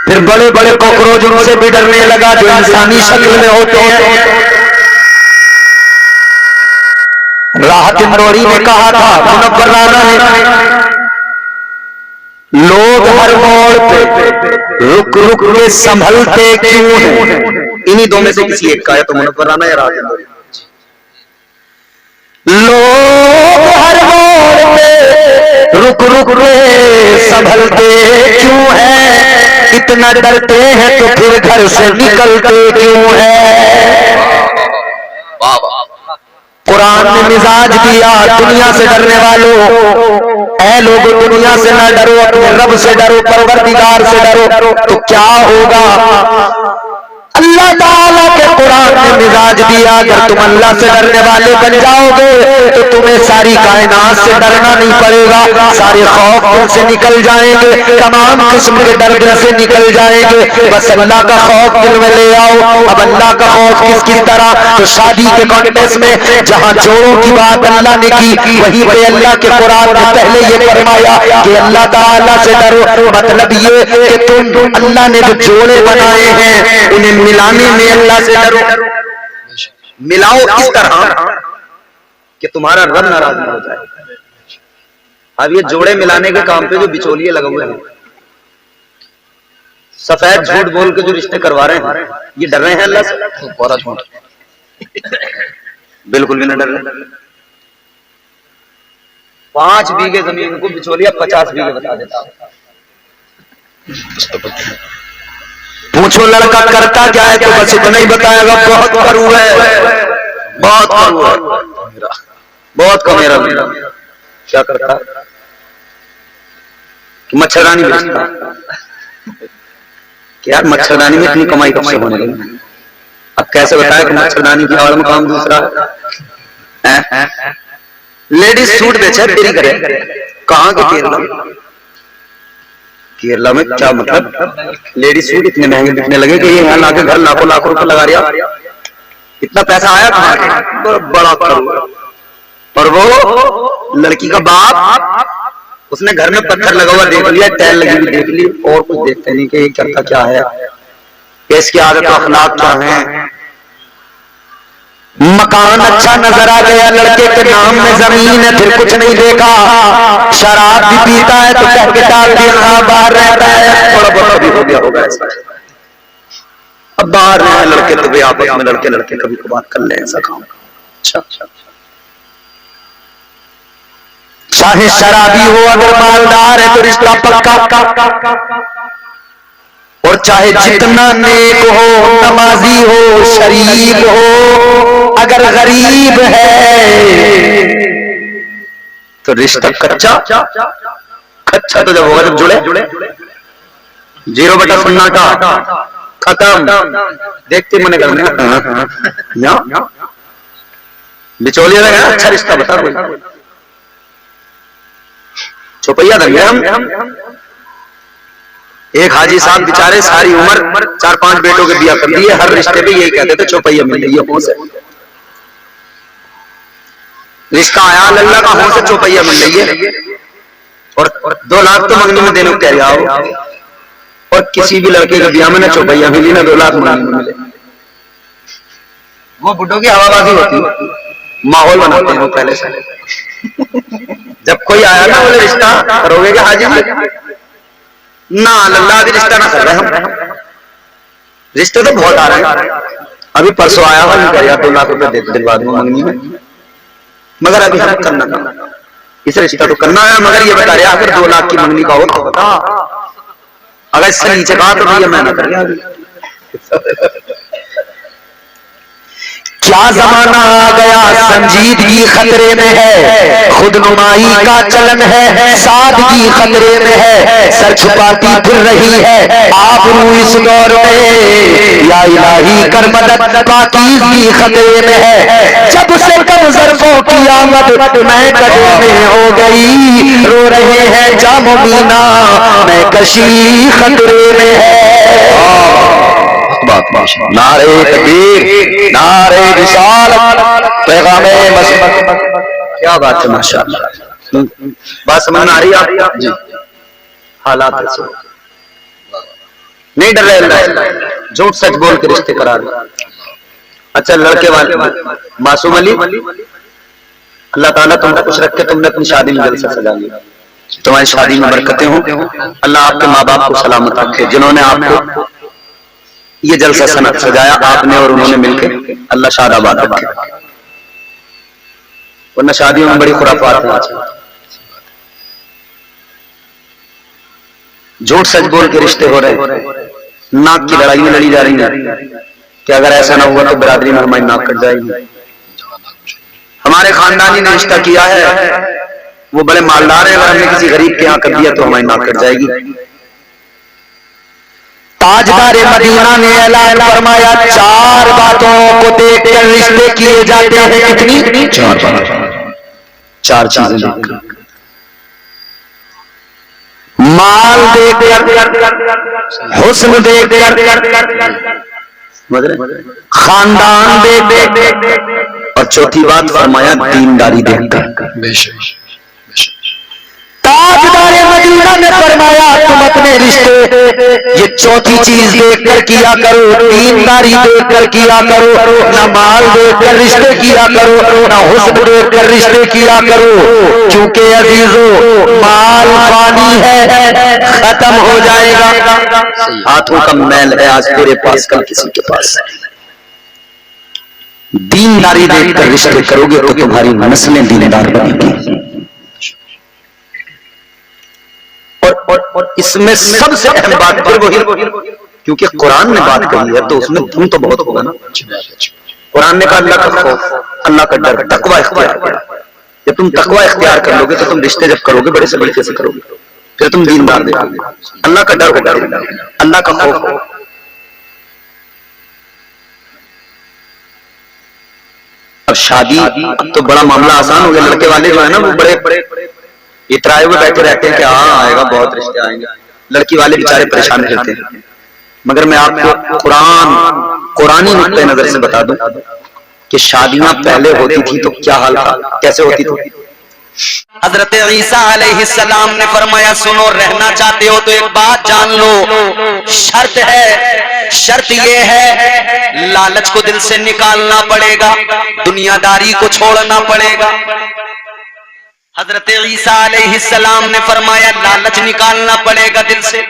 फिर बड़े बड़े कॉकरोच उनसे भी डरने लगा जो इंसानी शक्ल में होते हैं। राहत इंदौरी ने कहा था, मुनव्वर राना ने, लोग हर मोड़ पे रुक रुक के संभलते क्यों हैं? इन्हीं दो में से किसी एक का है, तो मुनव्वर राना या राहत इंदौरी। लोग हर मोड़ पे रुक रुक के संभलते क्यों हैं? इतना डरते हैं तो फिर घर से निकलते क्यों हैं? कुरान ने मिजाज दिया, दुनिया से डरने वालों, ऐ लोगों दुनिया से ना डरो, अपने रब से डरो, परवरदिगार से डरो। तो क्या होगा? अल्लाह ताला के कुरान ने मिजाज दिया, अगर तुम अल्लाह से डरने वाले बन जाओगे तो तुम्हें सारी कायनात से डरना नहीं पड़ेगा, सारे खौफ दिल से निकल जाएंगे, तमाम किस्म के डर दिल से निकल जाएंगे। बस अल्लाह का खौफ दिल में ले आओ। अब अल्लाह का खौफ किस तरह? तो शादी के कॉन्टेक्स्ट में जहाँ जोड़ों की बात अल्लाह ने की, वहीं पे अल्लाह के कुरान ने पहले ये फरमाया कि अल्लाह ताला से डरो। मतलब ये कि तुम अल्लाह ने जो जोड़े बनाए हैं उन्हें मिलाने में अल्लाह से डरो। मिलाओ इस तरह कि तुम्हारा रब नाराज न हो जाए। अब ये जोड़े मिलाने के काम पे जो बिचौलिए लगे हुए हैं, सफेद झूठ बोल के जो रिश्ते करवा रहे हैं, ये डर रहे हैं अल्लाह से? तो पूरा झूठ, बिल्कुल भी न डर रहे। 5 बीघे जमीन को बिचौलिया 50 बीघे बता देता। पूछो लड़का करता क्या है, तो बस इतना ही बताएगा, बहुत करू है, बहुत करू है, बहुत कमेरा मेरा। क्या करता है? मच्छरदानी बेचता। यार मच्छरदानी में इतनी कमाई कब से होने लगी? अब कैसे बताया कि मच्छरदानी की आड़ में काम दूसरा है? लेडीज सूट बेचा तेरी करे, कहाँ के? केरला। केरला में क्या मतलब लेडीज सूट इतने महंगे बिकने लगे कि ये यहाँ लाके घर लाखों लाखों रुपए लगा रहा। इतना पैसा आया कहाँ से? बड़ा करो। और वो लड़की का बाप, उसने घर में पत्थर लगा हुआ देख लिया, टाइल लगी हुई देख ली, और कुछ देखते नहीं कि ये करता क्या है, इसकी आदत अखलाक क्या है। मकान अच्छा नजर आ गया, लड़के के नाम में जमीन है, फिर कुछ नहीं देखा। शराब भी पीता है तो कह के डाल दिया, बाहर रहता है, थोड़ा बहुत भी हो गया होगा ऐसा। अब बाहर रहे लड़के तो भी आपस में लड़के लड़के कभी कभार कर ले ऐसा काम। अच्छा, चाहे शराबी हो, अगर मालदार है तो रिश्ता पक्का। और चाहे जितना नेक हो, नमाजी हो, शरीफ हो, अगर गरीब है तो रिश्ता कच्चा। कच्चा तो जब होगा जब जुड़े। 0/0 का खत्म। देखते मने करने बिचौलिया लगा, अच्छा रिश्ता बता कोई। चौपैया लग गया हम। एक हाजी साहब बेचारे सारी उम्र 4-5 बेटों के बिया कर दिए, हर रिश्ते पे यही कहते थे चौपैया मिल रही है, हो से रिश्ता आया अल्लाह का, हो से चौपैया मिल रही है। और 2 लाख तो मंगनी में देने को कह रहा हो, और किसी भी लड़के के बिया में ना चौपैया मिली ना 2 लाख मंगनी में मिले। वो बुड्ढों की हवाबाजी होती है, माहौल बनाते हैं पहले से। जब कोई आया ना बोले रिश्ता करोगे क्या हाजी ना, अल्लाह भी रिश्ता ना कर रहे हम। रिश्ते तो बहुत आ रहे हैं। अभी परसों आया हुआ नहीं कर 2 लाख रुपए दिलवा दूंगा मंगनी में, मगर अभी हम करना इसे रिश्ता तो करना है। मगर ये बता रहे अगर 2 लाख की मंगनी का हो तो बता, अगर इससे नीचे कहा तो भैया मैं ना कर। क्या जमाना आ गया, संजीदगी खतरे में है, खुदनुमाई का चलन है, सादगी खतरे में है, सर छुपाती फिर रही है आबरू इस दौर में, या इलाही कर मदद पाकीज़गी खतरे में है। जब से कम ज़र्फ़ों की आमद मैं कदे में हो गई, रो रहे हैं जामो मीना मैं कशी खतरे में है। नारे तकबीर, नारे रिसालत, पैगामे मसलक। क्या बात है माशाअल्लाह। बात समझ आ रही है आप जी? हालात ऐसे नहीं डर रहे अल्लाह, झूठ सच बोल के रिश्ते करा रहे। अच्छा लड़के वाले मासूम अली, अल्लाह ताला तुमने कुछ रख के तुमने अपनी शादी में जल्द से सजा लिया, तुम्हारी शादी में बरकतें हो। अल्लाह आपके माँ बाप को सलामत रखे, जिन्होंने आपको ये जलसा सनत सजाया, आपने और उन्होंने मिलकर, अल्लाह शादाबाद रखे। वरना शादियों में बड़ी खुराफात है आज, झूठ सच बोल के रिश्ते हो रहे, नाक की लड़ाई में लड़ी जा रही है कि अगर ऐसा ना हुआ तो बिरादरी में हमारी नाक कट जाएगी। हमारे खानदानी ने रिश्ता किया है, वो बड़े मालदार है, अगर हमने किसी गरीब के यहाँ कर दिया तो हमारी नाक कट जाएगी। ताजदार मदीना ने ऐलान फरमाया 4 बातों को देखकर रिश्ते किए जाते हैं। कितनी? 4 बात, 4 चीजें देखकर, माल देखकर, हुस्न देखकर, खानदान देखकर, और चौथी बात फरमाया दीनदारी देखकर। ताजदार मदीना ने फरमाया तुम अपने रिश्ते ये चौथी चीज देखकर किया करो, दीनदारी देखकर किया करो, ना माल देखकर रिश्ते किया करो, ना हुस्न देखकर रिश्ते किया करो, क्योंकि अजीजों माल पानी है, खत्म हो जाएगा। हाथों का मैल है आज तेरे पास, कल किसी के पास है। दीनदारी देखकर रिश्ते करोगे तो तुम्हारी नस्लें दीनदार बनेगी। और इसमें सबसे अहम बात फिर वही, क्योंकि कुरान ने बात कही है तो उसमें धूम तो बहुत होगा ना। कुरान ने कहा अल्लाह का खौफ, अल्लाह का डर, तकवा इख्तियार करो। जब तुम तकवा इख्तियार कर लोगे तो तुम रिश्ते जब करोगे बड़े से बड़े कैसे करोगे, फिर तुम दीनदार देखोगे। अल्लाह का डर होगा, अल्लाह का खौफ हो। अब शादी अब तो बड़ा मामला आसान हो गया। लड़के वाले जो है ना वो बड़े इतराए हुए बैठे रहते हैं कि हाँ आएगा, बहुत रिश्ते आएंगे। लड़की वाले बेचारे परेशान रहते हैं। मगर मैं आपको कुरानी नुक्ते नजर से बता दूं कि शादियां पहले होती थी तो क्या हाल था, कैसे होती थी। हजरत ईसा अलैहिस्सलाम ने फरमाया सुनो, रहना चाहते हो तो एक बात जान लो, शर्त है, शर्त ये है लालच को दिल से निकालना पड़ेगा, दुनियादारी को छोड़ना पड़ेगा। हजरत ईसा अलैहिस्सलाम ने फरमाया लालच निकालना पड़ेगा दिल से।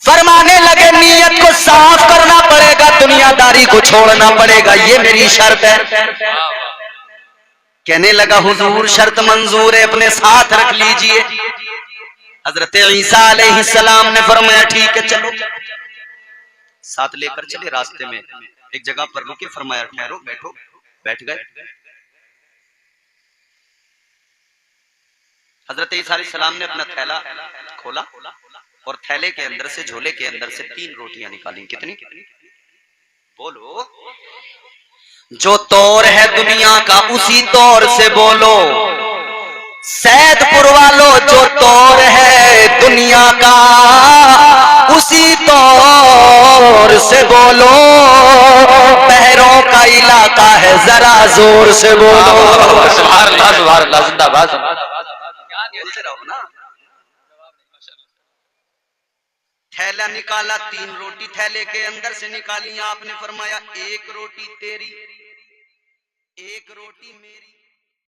फरमाने लगे नीयत को साफ करना पड़ेगा, दुनियादारी को छोड़ना पड़ेगा, ये मेरी शर्त है। कहने लगा हुजूर शर्त मंजूर है, अपने साथ रख लीजिए। हजरत ईसा अलैहिस्सलाम ने फरमाया ठीक है चलो। साथ लेकर चले, रास्ते में एक जगह पर रुके, फरमाया ठहरो, बैठो। बैठ गए। हजरत ईसा अलैहिस्सलाम ने अपना थैला खोला और थैले के अंदर से, झोले के अंदर से 3 रोटियां निकाली। कितनी? बोलो। जो तौर है दुनिया का उसी तौर से बोलो। सैदपुर वालों जो तौर है दुनिया का उसी तौर से बोलो। बहरों का इलाका है जरा जोर से बोलो। सुभान अल्लाह, सुभान अल्लाह, जिंदाबाद। बोलते रहो ना। थैला निकाला, 3 रोटी थैले के अंदर से निकाली। आपने फरमाया 1 रोटी तेरी, 1 रोटी मेरी।